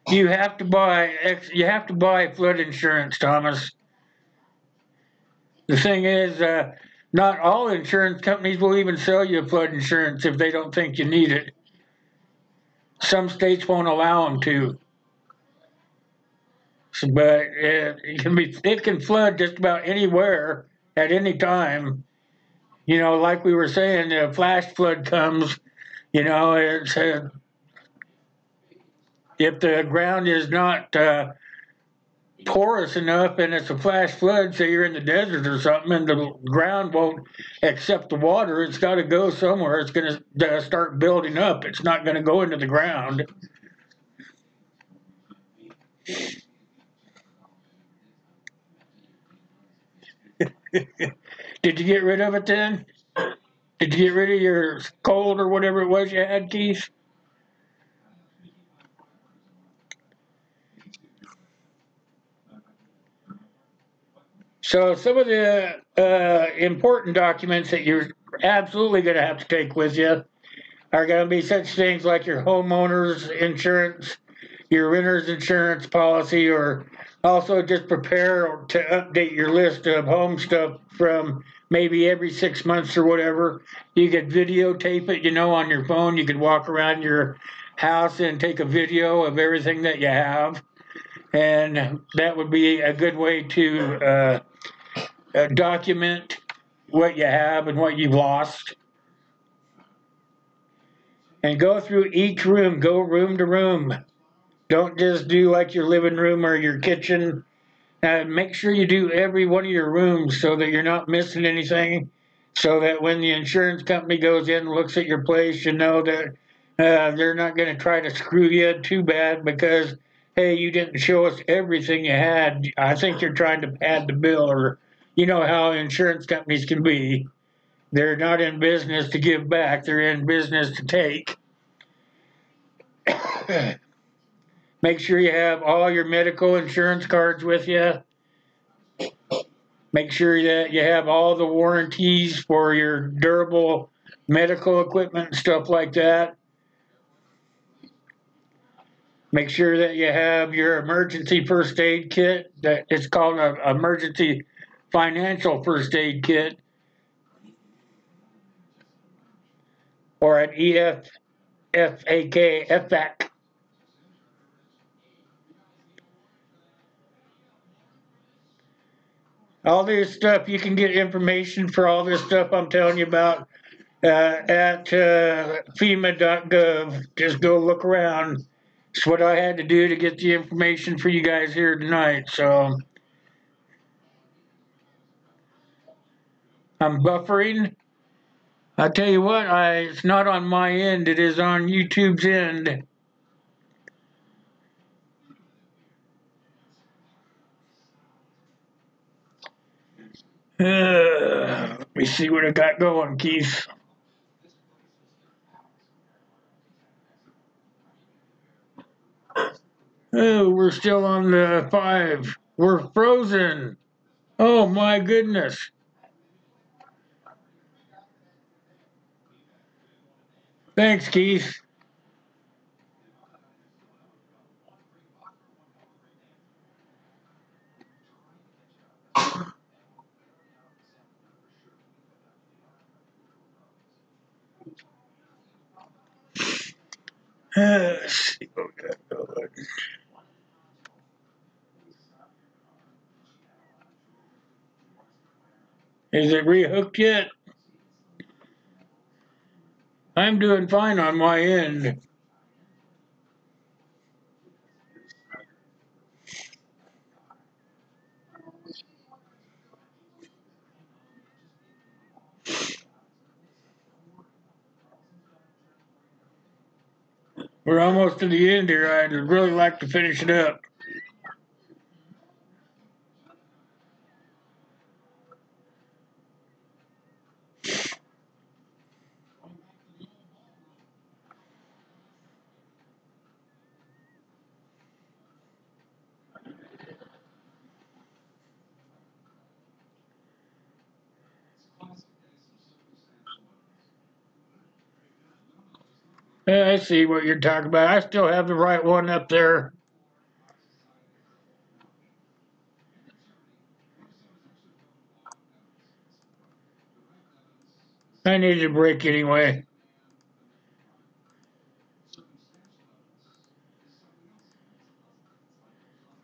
You have to buy flood insurance, Thomas. The thing is, not all insurance companies will even sell you flood insurance if they don't think you need it. Some states won't allow them to. But it can flood just about anywhere at any time. You know, like we were saying, a flash flood comes. You know, if the ground is not porous enough and it's a flash flood, say you're in the desert or something, and the ground won't accept the water, it's got to go somewhere. It's going to start building up. It's not going to go into the ground. Did you get rid of it then? Did you get rid of your cold or whatever it was you had, Keith? So some of the important documents that you're absolutely going to have to take with you are going to be such things like your homeowner's insurance, your renter's insurance policy, or also just prepare to update your list of home stuff from maybe every 6 months or whatever. You could videotape it, on your phone. You could walk around your house and take a video of everything that you have. And that would be a good way to document what you have and what you've lost. And go through each room, go room to room. Don't just do like your living room or your kitchen. Make sure you do every one of your rooms so that you're not missing anything. So that when the insurance company goes in and looks at your place, you know that they're not going to try to screw you too bad because, hey, you didn't show us everything you had. I think you're trying to pad the bill, or you know how insurance companies can be. They're not in business to give back. They're in business to take. Make sure you have all your medical insurance cards with you. Make sure that you have all the warranties for your durable medical equipment and stuff like that. Make sure that you have your emergency first aid kit. That it's called an emergency financial first aid kit, or an EFAC. All this stuff, you can get information for all this stuff I'm telling you about at FEMA.gov. Just go look around. It's what I had to do to get the information for you guys here tonight. So I'm buffering. I tell you what, it's not on my end. It is on YouTube's end. Let me see what I got going, Keith. Oh, we're still on the 5. We're frozen. Oh my goodness. Thanks, Keith. Let's see what we got going. Is it rehooked yet? I'm doing fine on my end. We're almost to the end here. I'd really like to finish it up. Yeah, I see what you're talking about. I still have the right one up there. I needed a break anyway.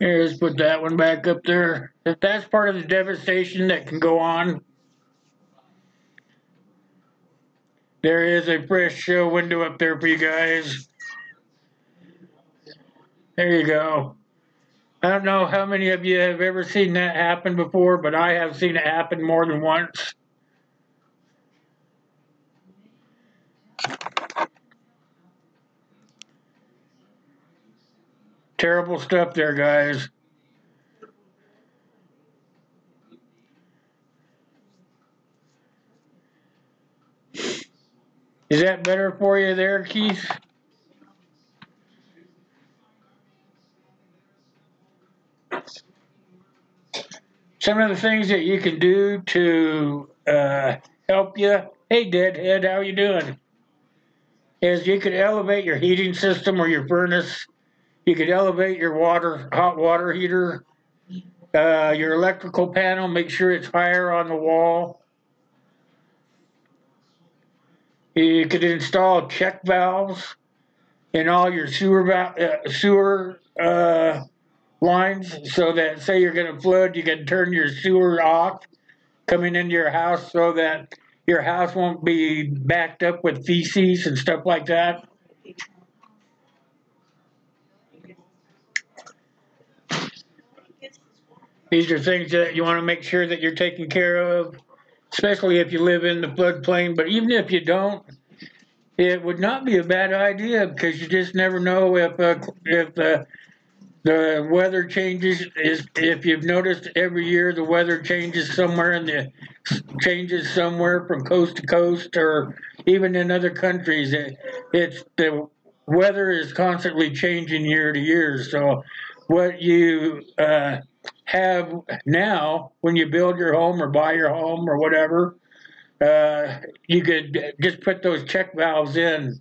Here, let's put that one back up there. If that's part of the devastation that can go on, there is a fresh show window up there for you guys. There you go. I don't know how many of you have ever seen that happen before, but I have seen it happen more than once. Terrible stuff there, guys. Is that better for you there, Keith? Some of the things that you can do to help you. Hey, Deadhead, how you doing? Is you could elevate your heating system or your furnace. You could elevate your hot water heater, your electrical panel, make sure it's higher on the wall. You could install check valves in all your sewer lines, so that say you're going to flood, you can turn your sewer off coming into your house so that your house won't be backed up with feces and stuff like that. These are things that you want to make sure that you're taking care of, especially if you live in the floodplain. But even if you don't, it would not be a bad idea, because you just never know if the weather changes. If you've noticed, every year the weather changes somewhere, and changes somewhere from coast to coast, or even in other countries. It's the weather is constantly changing year to year. So what you have now, when you build your home or buy your home or whatever, you could just put those check valves in.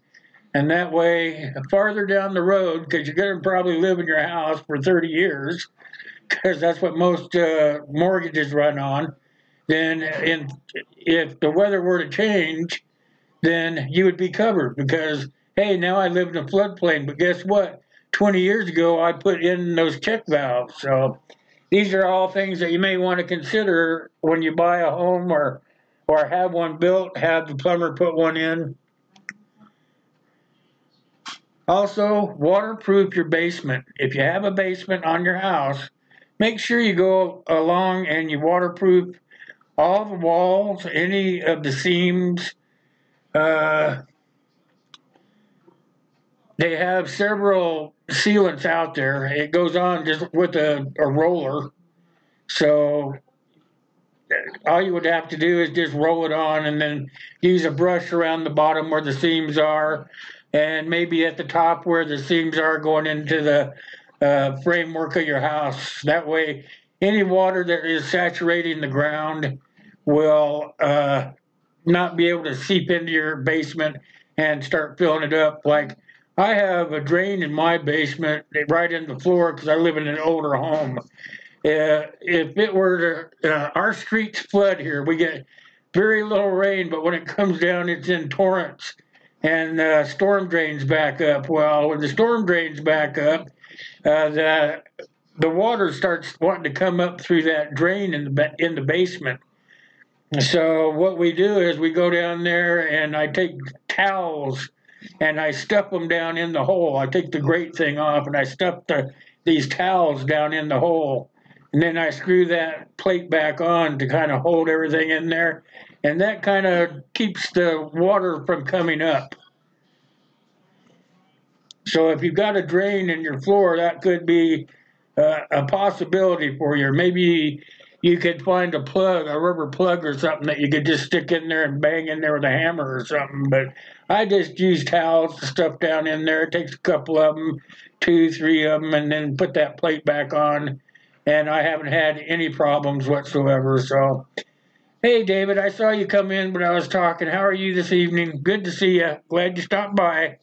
And that way, farther down the road, because you're going to probably live in your house for 30 years, because that's what most mortgages run on, then if the weather were to change, then you would be covered, because, hey, now I live in a floodplain, but guess what? 20 years ago, I put in those check valves. So these are all things that you may want to consider when you buy a home or have one built, have the plumber put one in. Also, waterproof your basement. If you have a basement on your house, make sure you go along and you waterproof all the walls, any of the seams. They have several sealants out there. It goes on just with a roller. So all you would have to do is just roll it on, and then use a brush around the bottom where the seams are, and maybe at the top where the seams are going into the framework of your house. That way, any water that is saturating the ground will not be able to seep into your basement and start filling it up. Like, I have a drain in my basement right in the floor, because I live in an older home. If it were to, our streets flood here, we get very little rain, but when it comes down, it's in torrents, and storm drains back up. Well, when the storm drains back up, the water starts wanting to come up through that drain in the basement. So what we do is we go down there, and I take towels and I stuff them down in the hole. I take the grate thing off, and I stuff these towels down in the hole. And then I screw that plate back on to kind of hold everything in there. And that kind of keeps the water from coming up. So if you've got a drain in your floor, that could be a possibility for you. Or maybe you could find a rubber plug or something that you could just stick in there and bang in there with a hammer or something. But I just use towels to stuff down in there. It takes a couple of them, 2, 3 of them, and then put that plate back on. And I haven't had any problems whatsoever. So, hey, David, I saw you come in when I was talking. How are you this evening? Good to see you. Glad you stopped by.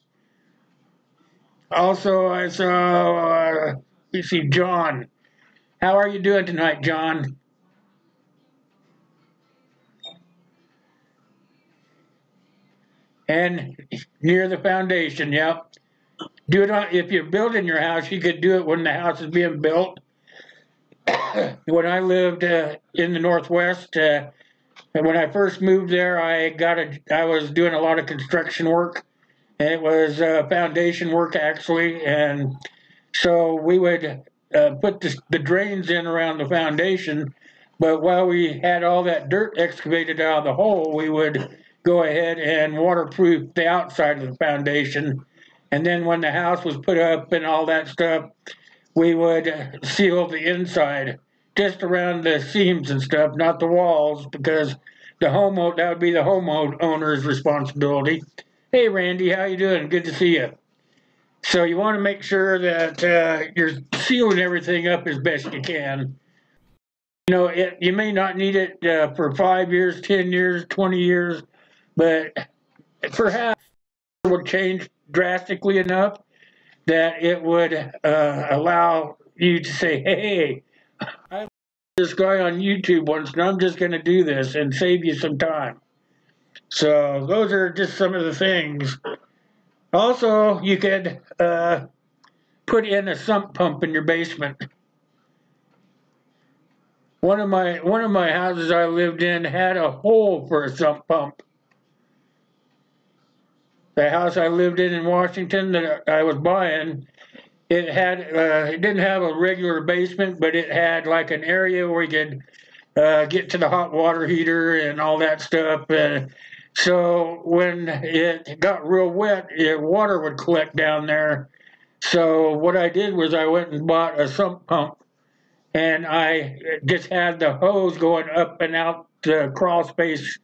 Also, I saw, let's see, John. How are you doing tonight, John? And near the foundation, yep. Do it if you're building your house, you could do it when the house is being built. When I lived in the Northwest, and when I first moved there, I was doing a lot of construction work. And it was foundation work, actually, and so we would put the drains in around the foundation. But while we had all that dirt excavated out of the hole, we would go ahead and waterproof the outside of the foundation. And then when the house was put up and all that stuff, we would seal the inside, just around the seams and stuff, not the walls, because that would be the homeowner's responsibility. Hey, Randy, how you doing? Good to see you. So you want to make sure that you're sealing everything up as best you can. You know, you may not need it for 5 years, 10 years, 20 years, but perhaps it will change drastically enough that it would allow you to say, hey, I watched this guy on YouTube once, and I'm just going to do this and save you some time. So those are just some of the things. Also, you could put in a sump pump in your basement. One of my houses I lived in had a hole for a sump pump. The house I lived in Washington that I was buying, it had it didn't have a regular basement, but it had like an area where you could get to the hot water heater and all that stuff. So when it got real wet, water would collect down there. So what I did was I went and bought a sump pump, and I just had the hose going up and out the crawl space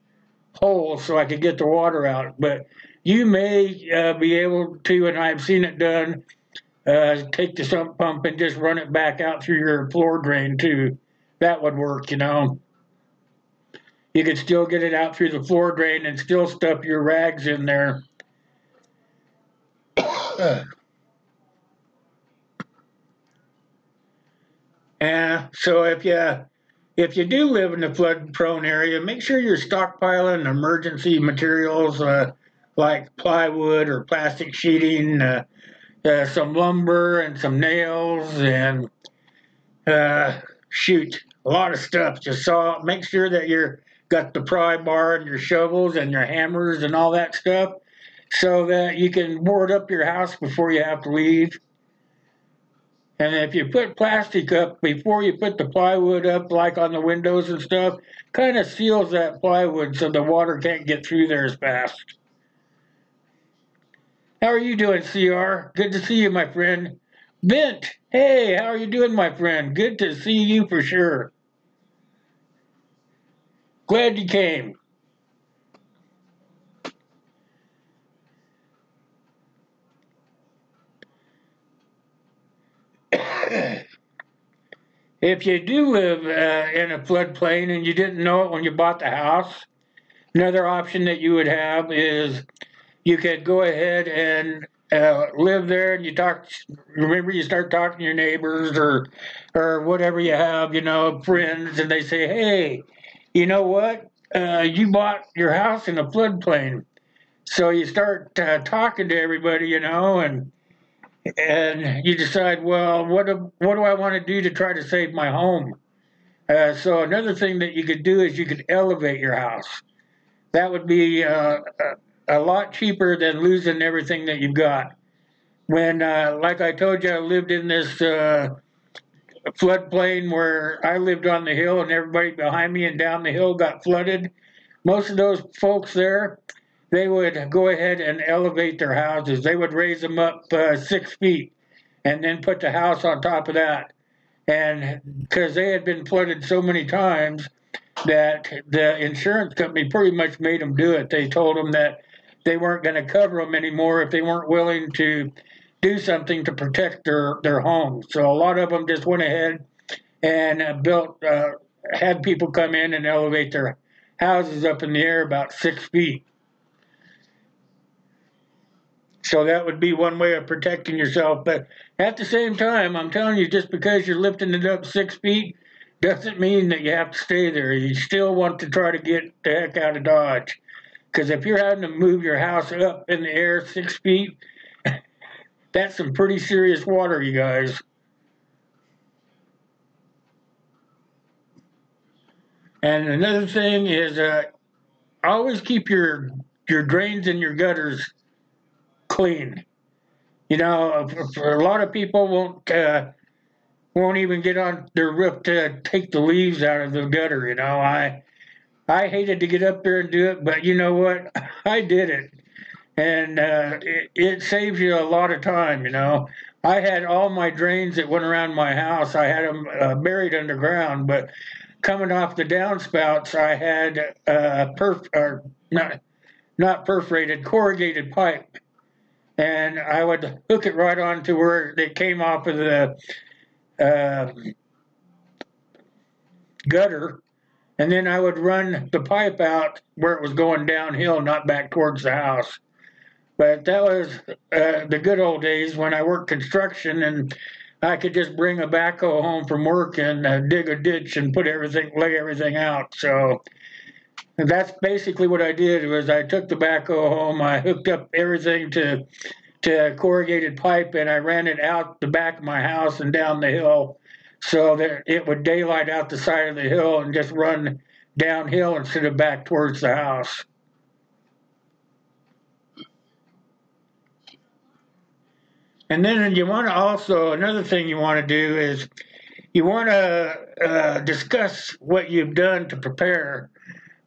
hole so I could get the water out. But you may be able to, and I've seen it done, take the sump pump and just run it back out through your floor drain too. That would work, you know. You could still get it out through the floor drain and still stuff your rags in there. And so if you do live in a flood-prone area, make sure you're stockpiling emergency materials like plywood or plastic sheeting, some lumber and some nails, and shoot, a lot of stuff. Just make sure that you're got the pry bar and your shovels and your hammers and all that stuff, so that you can board up your house before you have to leave. And if you put plastic up before you put the plywood up, like on the windows and stuff, kind of seals that plywood so the water can't get through there as fast. How are you doing, CR? Good to see you, my friend. Bent, hey, how are you doing, my friend? Good to see you for sure. Glad you came. If you do live in a floodplain and you didn't know it when you bought the house, another option that you would have is you could go ahead and live there, and remember, you start talking to your neighbors or whatever you have, you know, friends, and they say, hey, you know what? You bought your house in a floodplain. So you start talking to everybody, you know, and you decide, well, what do I want to do to try to save my home? So another thing that you could do is you could elevate your house. That would be a lot cheaper than losing everything that you've got. When, like I told you, I lived in this floodplain where I lived on the hill, and everybody behind me and down the hill got flooded. Most of those folks there, they would go ahead and elevate their houses. They would raise them up 6 feet and then put the house on top of that. And because they had been flooded so many times that the insurance company pretty much made them do it. They told them that they weren't going to cover them anymore if they weren't willing to do something to protect their homes. So a lot of them just went ahead and had people come in and elevate their houses up in the air about 6 feet. So that would be one way of protecting yourself. But at the same time, I'm telling you, just because you're lifting it up 6 feet doesn't mean that you have to stay there. You still want to try to get the heck out of Dodge. Because if you're having to move your house up in the air 6 feet, that's some pretty serious water, you guys. And another thing is always keep your drains and your gutters clean. You know, for a lot of people won't even get on their roof to take the leaves out of the gutter. You know, I hated to get up there and do it, but you know what? I did it, and it saves you a lot of time. You know, I had all my drains that went around my house. I had them buried underground, but coming off the downspouts, I had not perforated, corrugated pipe, and I would hook it right onto where it came off of the gutter, and then I would run the pipe out where it was going downhill, not back towards the house. But that was the good old days when I worked construction and I could just bring a backhoe home from work and dig a ditch and lay everything out. So that's basically what I did. Was I took the backhoe home, I hooked up everything to corrugated pipe, and I ran it out the back of my house and down the hill, so that it would daylight out the side of the hill and just run downhill instead of back towards the house. And then you want to also, another thing you want to do is you want to discuss what you've done to prepare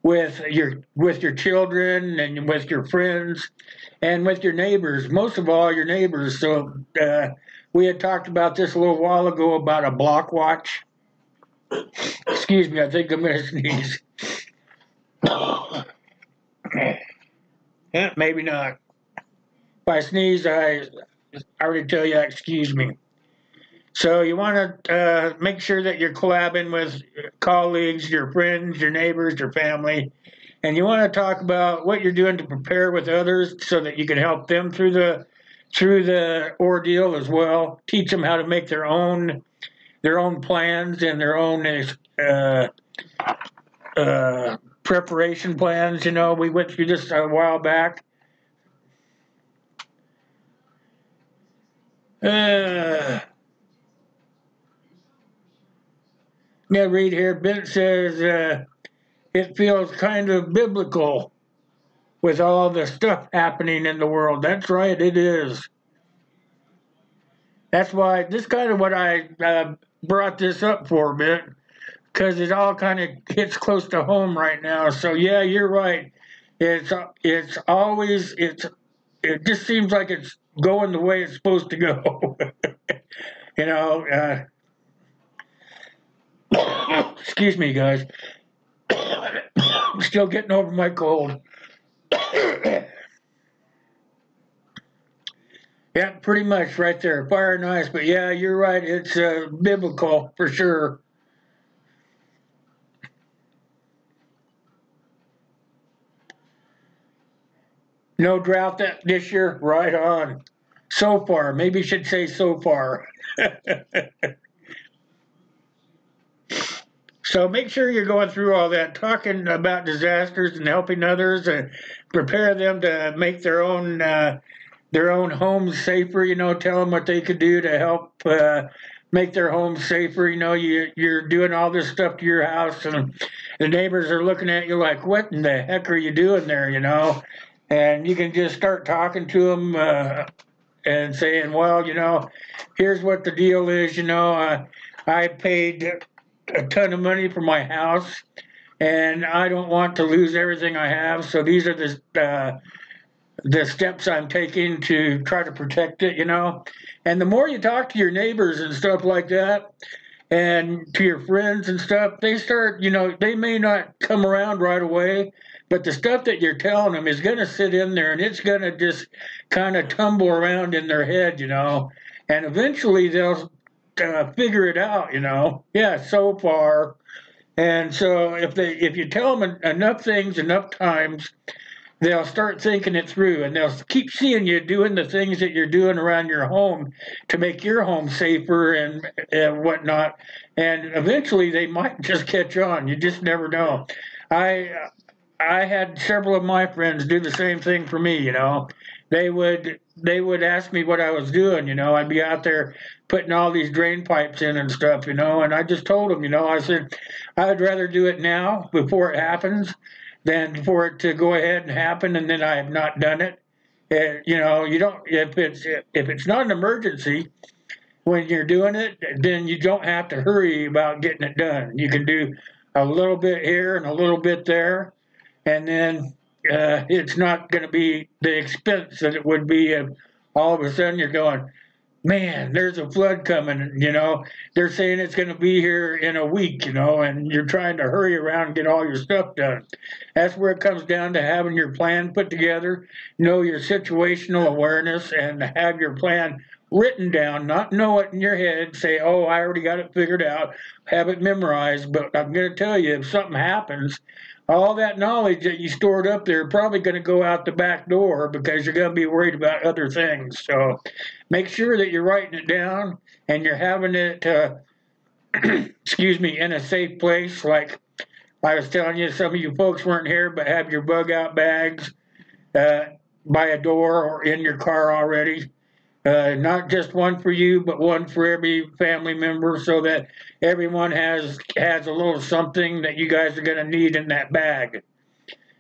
with your children and with your friends and with your neighbors. Most of all, your neighbors. So we had talked about this a little while ago about a block watch. Excuse me, I think I'm going to sneeze. Maybe not. If I sneeze, I already tell you, excuse me. So you want to make sure that you're collabing with colleagues, your friends, your neighbors, your family, and you want to talk about what you're doing to prepare with others so that you can help them through the ordeal as well. Teach them how to make their own plans and their own preparation plans. You know, we went through this a while back. Yeah, read here. Bent says it feels kind of biblical with all the stuff happening in the world. That's right, it is. That's why this kind of what I brought this up for a bit, because it all kind of hits close to home right now. So yeah, you're right. It's always it just seems like it's going the way it's supposed to go. You know. Excuse me, guys. Still getting over my cold. Yeah, pretty much right there. Fire and ice. But yeah, you're right. It's biblical for sure. No drought this year. Right on. So far. Maybe you should say so far. So make sure you're going through all that, talking about disasters and helping others and prepare them to make their own homes safer. You know, tell them what they could do to help make their homes safer. You know, you're doing all this stuff to your house, and the neighbors are looking at you like, "What in the heck are you doing there?" You know, and you can just start talking to them and saying, "Well, you know, here's what the deal is. You know, I paid a ton of money for my house, and I don't want to lose everything I have. So these are the steps I'm taking to try to protect it, you know." And the more you talk to your neighbors and stuff like that, and to your friends and stuff, they start, you know, they may not come around right away, but the stuff that you're telling them is going to sit in there and it's going to just kind of tumble around in their head, you know, and eventually they'll figure it out, you know. Yeah, so far. And so if you tell them enough things enough times, they'll start thinking it through, and they'll keep seeing you doing the things that you're doing around your home to make your home safer and whatnot. And eventually, they might just catch on. You just never know. I I had several of my friends do the same thing for me. You know, they would ask me what I was doing. You know, I'd be out there putting all these drain pipes in and stuff. You know, and I just told them, you know, I said I'd rather do it now before it happens than for it to go ahead and happen and then I have not done it. You know, you don't if it's not an emergency when you're doing it, then you don't have to hurry about getting it done. You can do a little bit here and a little bit there, and then it's not going to be the expense that it would be if all of a sudden you're going, man, there's a flood coming, you know. They're saying it's going to be here in a week, you know, and you're trying to hurry around and get all your stuff done. That's where it comes down to having your plan put together, know your situational awareness, and have your plan written down, not know it in your head, say, oh, I already got it figured out, have it memorized. But I'm going to tell you, if something happens, all that knowledge that you stored up there probably going to go out the back door because you're going to be worried about other things. So make sure that you're writing it down and you're having it, excuse me, in a safe place. Like I was telling you, some of you folks weren't here, but have your bug out bags by a door or in your car already. Not just one for you, but one for every family member, so that everyone has a little something that you guys are going to need in that bag.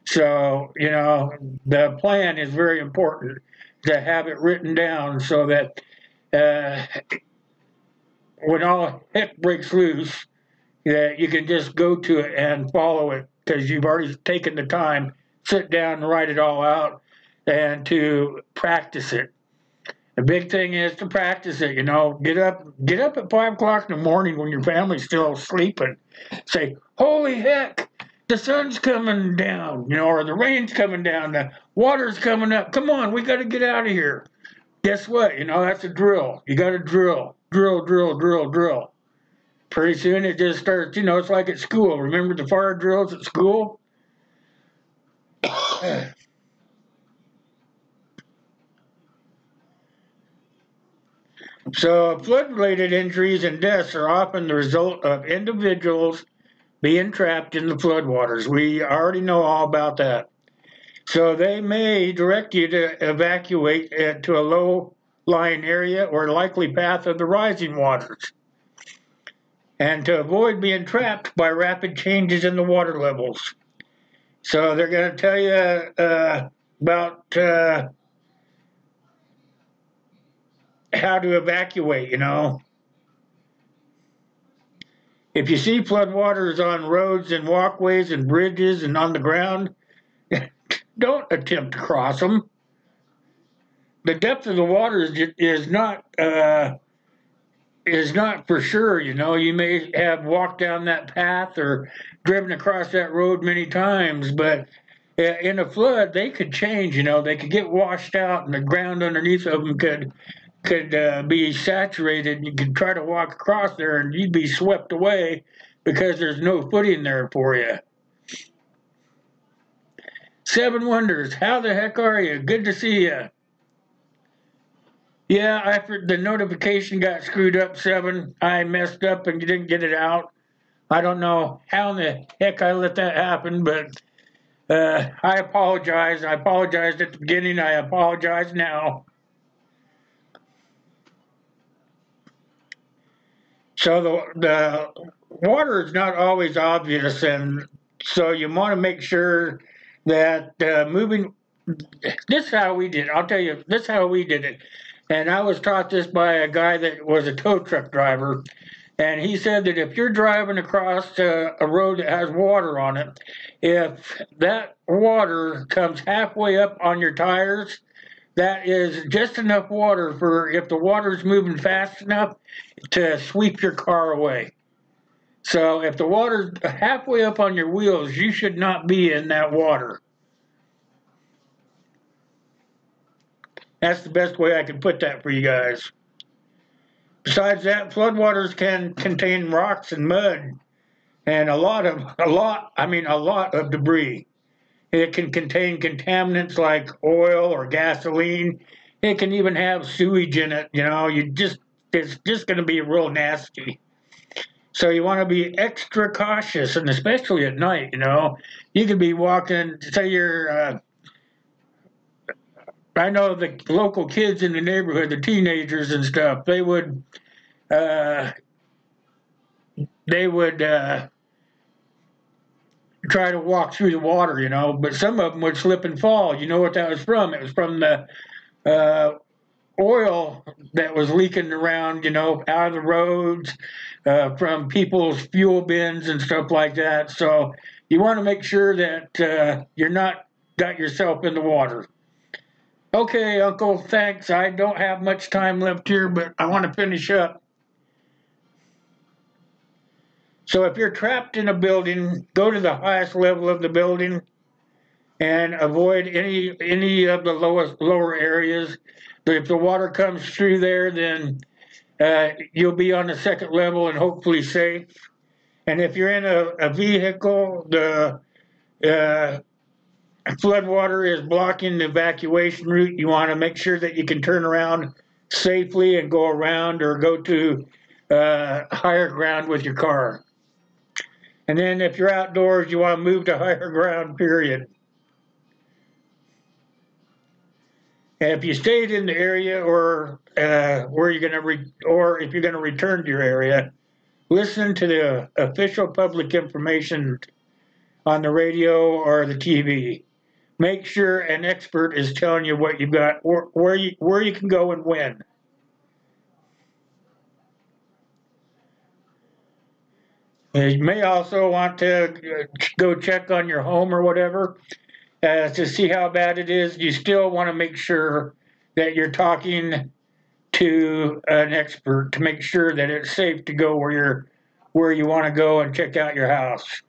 So, you know, the plan is very important to have it written down so that when all heck breaks loose, that you can just go to it and follow it because you've already taken the time, sit down and write it all out and to practice it. The big thing is to practice it, you know. Get up at 5 o'clock in the morning when your family's still sleeping. Say, holy heck, the sun's coming down, you know, or the rain's coming down, the water's coming up. Come on, we got to get out of here. Guess what? You know, that's a drill. You got to drill. Drill. Pretty soon it just starts, you know, it's like at school. Remember the fire drills at school? So flood-related injuries and deaths are often the result of individuals being trapped in the floodwaters. We already know all about that. So they may direct you to evacuate to a low-lying area or likely path of the rising waters, and to avoid being trapped by rapid changes in the water levels. So they're going to tell you about how to evacuate, you know. If you see floodwaters on roads and walkways and bridges and on the ground, don't attempt to cross them. The depth of the water is not for sure. You know, you may have walked down that path or driven across that road many times, but in a flood, they could change. You know, they could get washed out, and the ground underneath of them could be saturated. You could try to walk across there, and you'd be swept away because there's no footing there for you. 7 Wonders, how the heck are you? Good to see you. Yeah, the notification got screwed up, 7. I messed up and didn't get it out. I don't know how in the heck I let that happen, but I apologize. I apologized at the beginning. I apologize now. So the water is not always obvious, and so you want to make sure that moving. This is how we did it. I'll tell you, this is how we did it. And I was taught this by a guy that was a tow truck driver. And he said that if you're driving across a road that has water on it, if that water comes halfway up on your tires, that is just enough water for if the water is moving fast enough to sweep your car away. So if the water's halfway up on your wheels, you should not be in that water. That's the best way I can put that for you guys. Besides that, floodwaters can contain rocks and mud and a lot of debris. It can contain contaminants like oil or gasoline. It can even have sewage in it. You know, it's just going to be real nasty. So you want to be extra cautious, and especially at night. You know, you could be walking. Say you're. I know the local kids in the neighborhood, the teenagers and stuff. They would try to walk through the water, you know, but some of them would slip and fall. You know what that was from? It was from the oil that was leaking around, you know, out of the roads, from people's fuel bins and stuff like that. So you want to make sure that you're not got yourself in the water. Okay, Uncle, thanks. I don't have much time left here, but I want to finish up. So if you're trapped in a building, go to the highest level of the building and avoid any of the lower areas. But if the water comes through there, then you'll be on the second level and hopefully safe. And if you're in a vehicle, floodwater is blocking the evacuation route, you want to make sure that you can turn around safely and go around or go to higher ground with your car. And then if you're outdoors, you want to move to higher ground, period. And if you stayed in the area or where you're going to, or if you're going to return to your area, listen to the official public information on the radio or the TV. Make sure an expert is telling you what you've got, where you can go and when. You may also want to go check on your home or whatever to see how bad it is. You still want to make sure that you're talking to an expert to make sure that it's safe to go where you want to go and check out your house.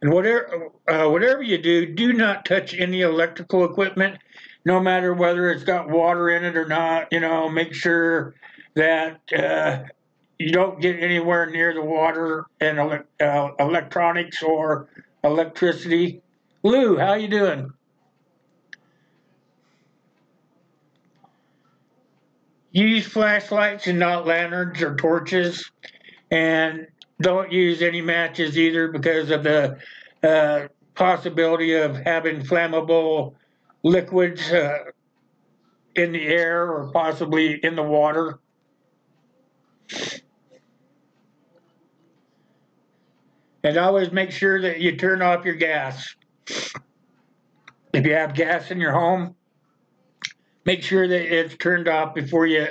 And whatever you do, do not touch any electrical equipment, no matter whether it's got water in it or not. You know, make sure that you don't get anywhere near the water and electronics or electricity. Lou, how you doing? Use flashlights and not lanterns or torches, and don't use any matches either because of the possibility of having flammable liquids in the air or possibly in the water. And always make sure that you turn off your gas. If you have gas in your home, make sure that it's turned off before you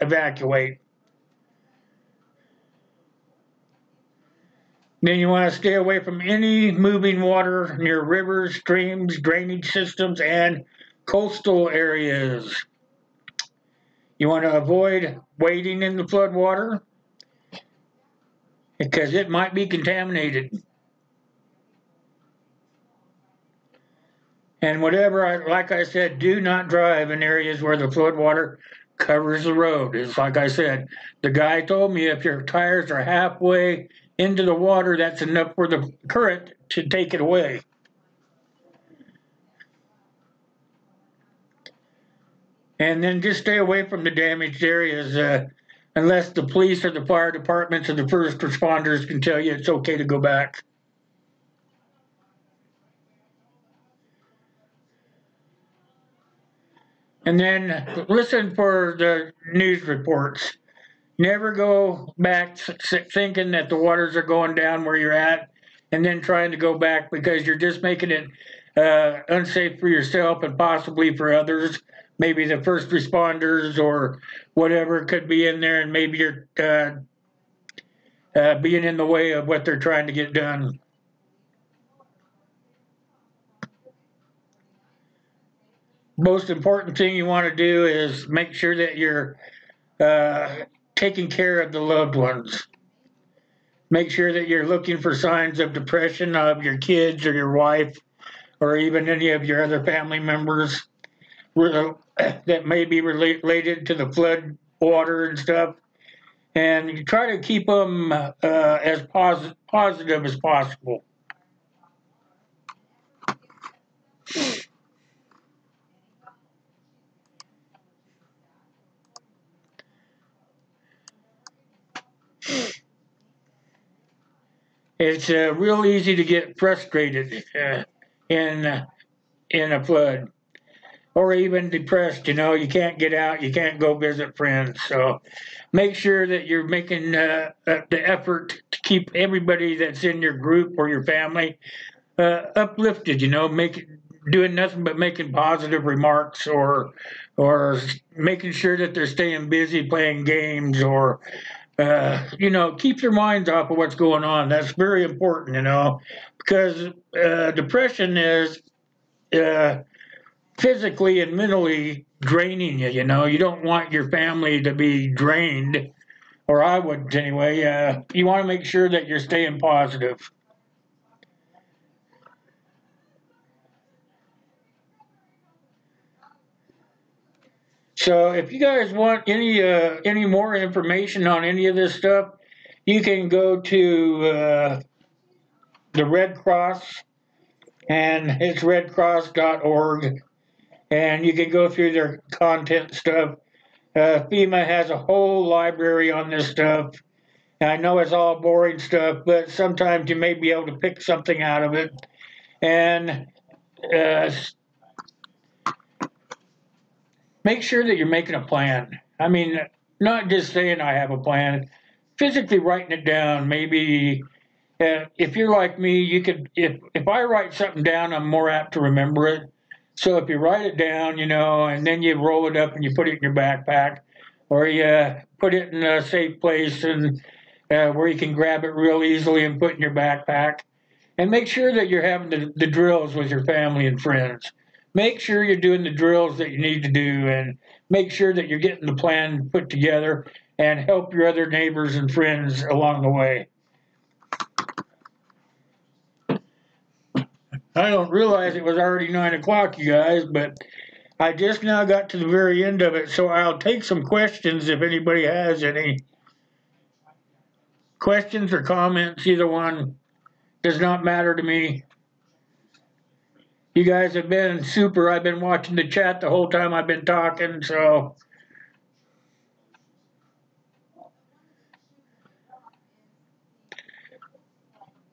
evacuate. Then you want to stay away from any moving water near rivers, streams, drainage systems, and coastal areas. You want to avoid wading in the floodwater because it might be contaminated. And like I said, do not drive in areas where the floodwater covers the road. It's like I said, the guy told me if your tires are halfway into the water, that's enough for the current to take it away. And then just stay away from the damaged areas unless the police or the fire departments or the first responders can tell you it's okay to go back. And then listen for the news reports. Never go back thinking that the waters are going down where you're at and then trying to go back because you're just making it unsafe for yourself and possibly for others. Maybe the first responders or whatever could be in there and maybe you're being in the way of what they're trying to get done. Most important thing you want to do is make sure that you're taking care of the loved ones. Make sure that you're looking for signs of depression of your kids or your wife or even any of your other family members that may be related to the flood water and stuff. And you try to keep them as positive as possible. It's real easy to get frustrated in a flood, or even depressed. You know, you can't get out, you can't go visit friends. So make sure that you're making the effort to keep everybody that's in your group or your family uplifted. You know, doing nothing but making positive remarks or making sure that they're staying busy playing games or you know, keep your minds off of what's going on. That's very important, you know, because depression is physically and mentally draining you, you know. You don't want your family to be drained, or I wouldn't anyway. You want to make sure that you're staying positive. So if you guys want any more information on any of this stuff, you can go to the Red Cross, and it's redcross.org, and you can go through their content stuff. FEMA has a whole library on this stuff. And I know it's all boring stuff, but sometimes you may be able to pick something out of it. And make sure that you're making a plan. I mean, not just saying I have a plan, physically writing it down. Maybe if you're like me, you could, if I write something down, I'm more apt to remember it. So if you write it down, and then you roll it up and you put it in your backpack, or you put it in a safe place and where you can grab it real easily and put in your backpack. And make sure that you're having the drills with your family and friends. Make sure you're doing the drills that you need to do, and make sure that you're getting the plan put together, and help your other neighbors and friends along the way. I don't realize it was already 9 o'clock, you guys, but I just now got to the very end of it, so I'll take some questions if anybody has any. Questions or comments, either one, does not matter to me. You guys have been super. I've been watching the chat the whole time I've been talking, so.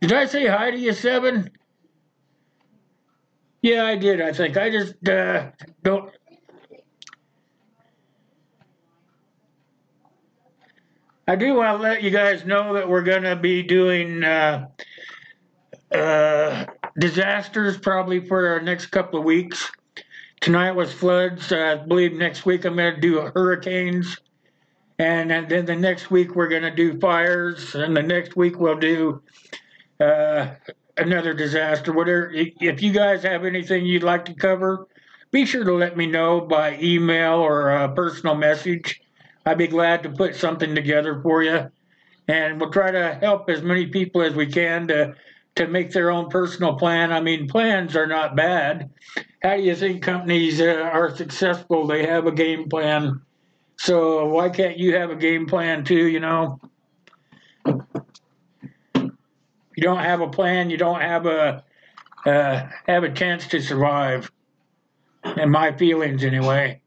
Did I say hi to you, Seven? Yeah, I did, I think. I just don't. I do want to let you guys know that we're going to be doing disasters probably for our next couple of weeks. Tonight was floods. I believe next week I'm going to do hurricanes. And then the next week we're going to do fires. And the next week we'll do another disaster. Whatever. If you guys have anything you'd like to cover, be sure to let me know by email or a personal message. I'd be glad to put something together for you. And we'll try to help as many people as we can to make their own personal plan. I mean, plans are not bad. How do you think companies are successful? They have a game plan. So why can't you have a game plan too, You don't have a plan, you don't have a chance to survive. In my feelings, anyway.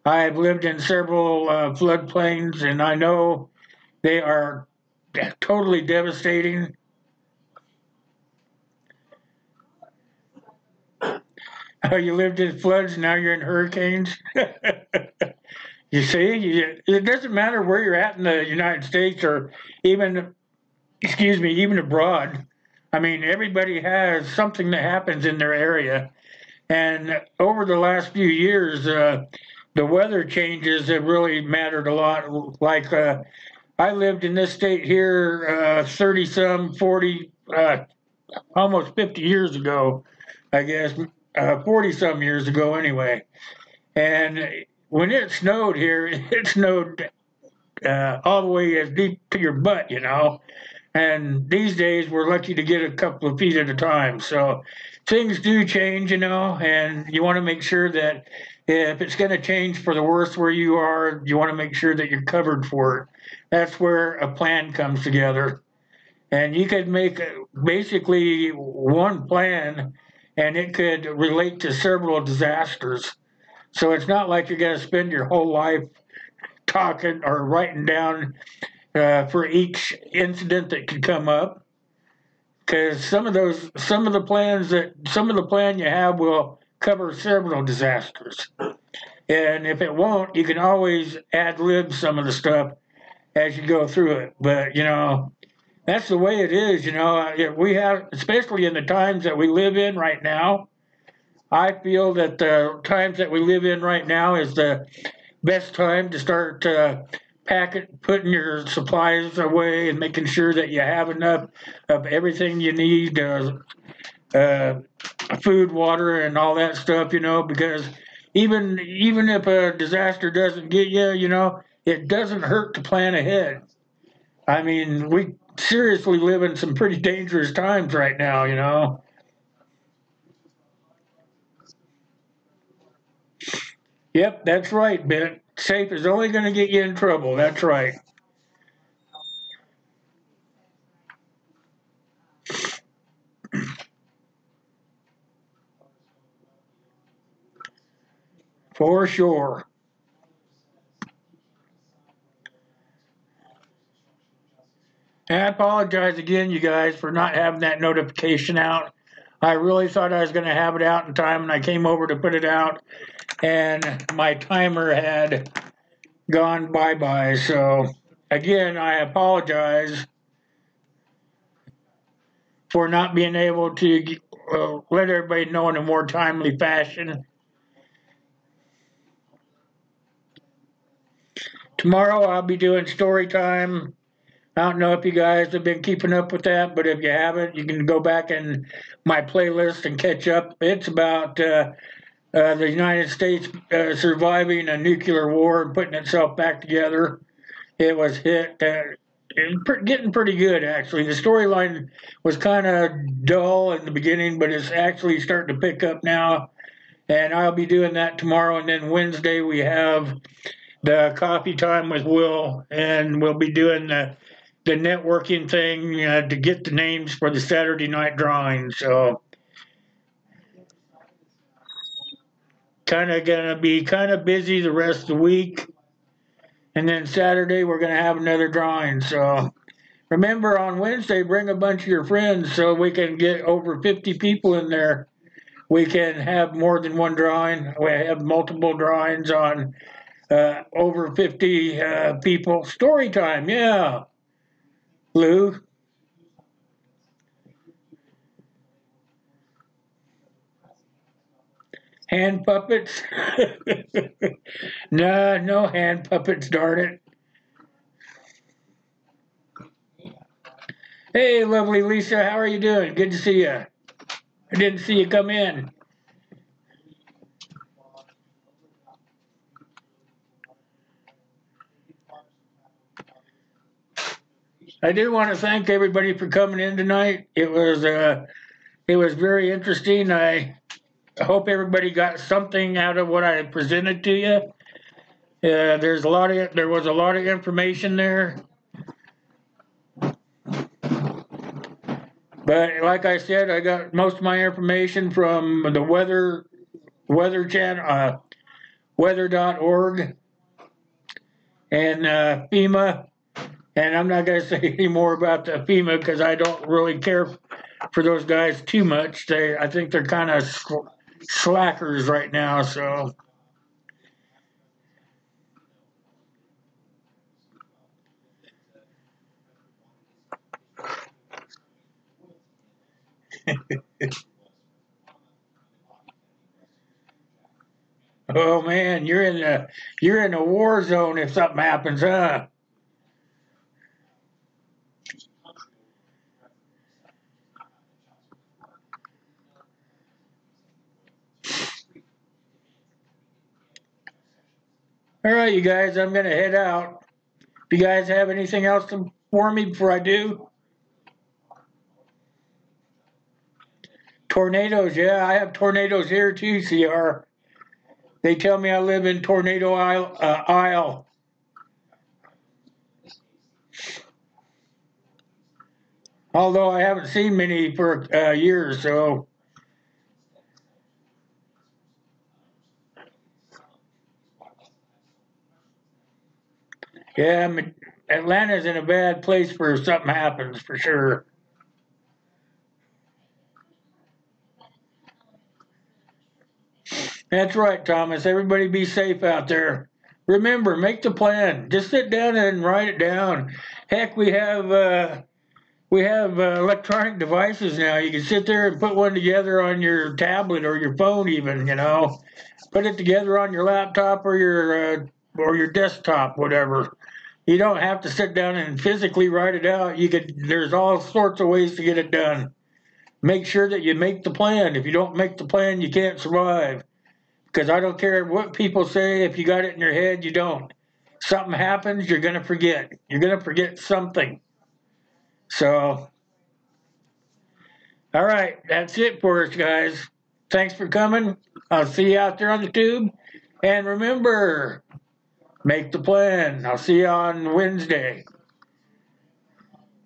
I've lived in several floodplains, and I know they are totally devastating. You lived in floods, now you're in hurricanes. You see, it doesn't matter where you're at in the United States or even abroad. I mean, everybody has something that happens in their area. And over the last few years, the weather changes have really mattered a lot. Like I lived in this state here 40, almost 50 years ago, I guess, 40-some years ago anyway. And when it snowed here, it snowed all the way as deep to your butt, And these days, we're lucky to get a couple of feet at a time. So things do change, and you want to make sure that if it's going to change for the worse where you are, you want to make sure that you're covered for it. That's where a plan comes together. And you could make basically one plan, and it could relate to several disasters. So it's not like you're going to spend your whole life talking or writing down for each incident that could come up, because some of the plan you have will cover several disasters, and if it won't, you can always ad-lib some of the stuff as you go through it. But that's the way it is. We have, especially in the times that we live in right now. I feel that the times that we live in right now is the best time to start putting your supplies away and making sure that you have enough of everything you need, food, water, and all that stuff, because even if a disaster doesn't get you, it doesn't hurt to plan ahead. I mean, we seriously live in some pretty dangerous times right now, Yep, that's right, Ben. Safe is only going to get you in trouble. That's right. For sure. And I apologize again, you guys, for not having that notification out. I really thought I was going to have it out in time, and I came over to put it out, and my timer had gone bye-bye. So, again, I apologize for not being able to let everybody know in a more timely fashion. Tomorrow I'll be doing story time. I don't know if you guys have been keeping up with that, but if you haven't, you can go back in my playlist and catch up. It's about the United States surviving a nuclear war and putting itself back together. It was getting pretty good, actually. The storyline was kind of dull in the beginning, but it's actually starting to pick up now. And I'll be doing that tomorrow. And then Wednesday we have the coffee time with Will, and we'll be doing the networking thing to get the names for the Saturday night drawing. So kind of going to be kind of busy the rest of the week. And then Saturday we're going to have another drawing. So remember, on Wednesday, bring a bunch of your friends so we can get over 50 people in there. We can have more than one drawing. We have multiple drawings on over 50 people. Story time, yeah. Lou? Hand puppets? No hand puppets, darn it. Hey, lovely Lisa, how are you doing? Good to see you. I didn't see you come in. I do want to thank everybody for coming in tonight. It was very interesting. I hope everybody got something out of what I presented to you. There was a lot of information there. But like I said, I got most of my information from the weather channel, weather.org, and FEMA. And I'm not going to say any more about the FEMA because I don't really care for those guys too much. I think they're kind of slackers right now. So. Oh man, you're in a war zone if something happens, huh? All right, you guys, I'm gonna head out. Do you guys have anything else for me before I do? Tornadoes, yeah, I have tornadoes here too, CR. They tell me I live in Tornado Isle. Although I haven't seen many for years, so. Yeah, Atlanta's in a bad place for if something happens, for sure. That's right, Thomas. Everybody be safe out there. Remember, make the plan. Just sit down and write it down. Heck, we have electronic devices now. You can sit there and put one together on your tablet or your phone, even. Put it together on your laptop or your desktop, whatever. You don't have to sit down and physically write it out. There's all sorts of ways to get it done. Make sure that you make the plan. If you don't make the plan, you can't survive. Because I don't care what people say, if you got it in your head, you don't. Something happens, you're going to forget. You're going to forget something. So, all right, that's it for us, guys. Thanks for coming. I'll see you out there on the tube. And remember, make the plan. I'll see you on Wednesday.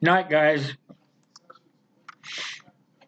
Night, guys.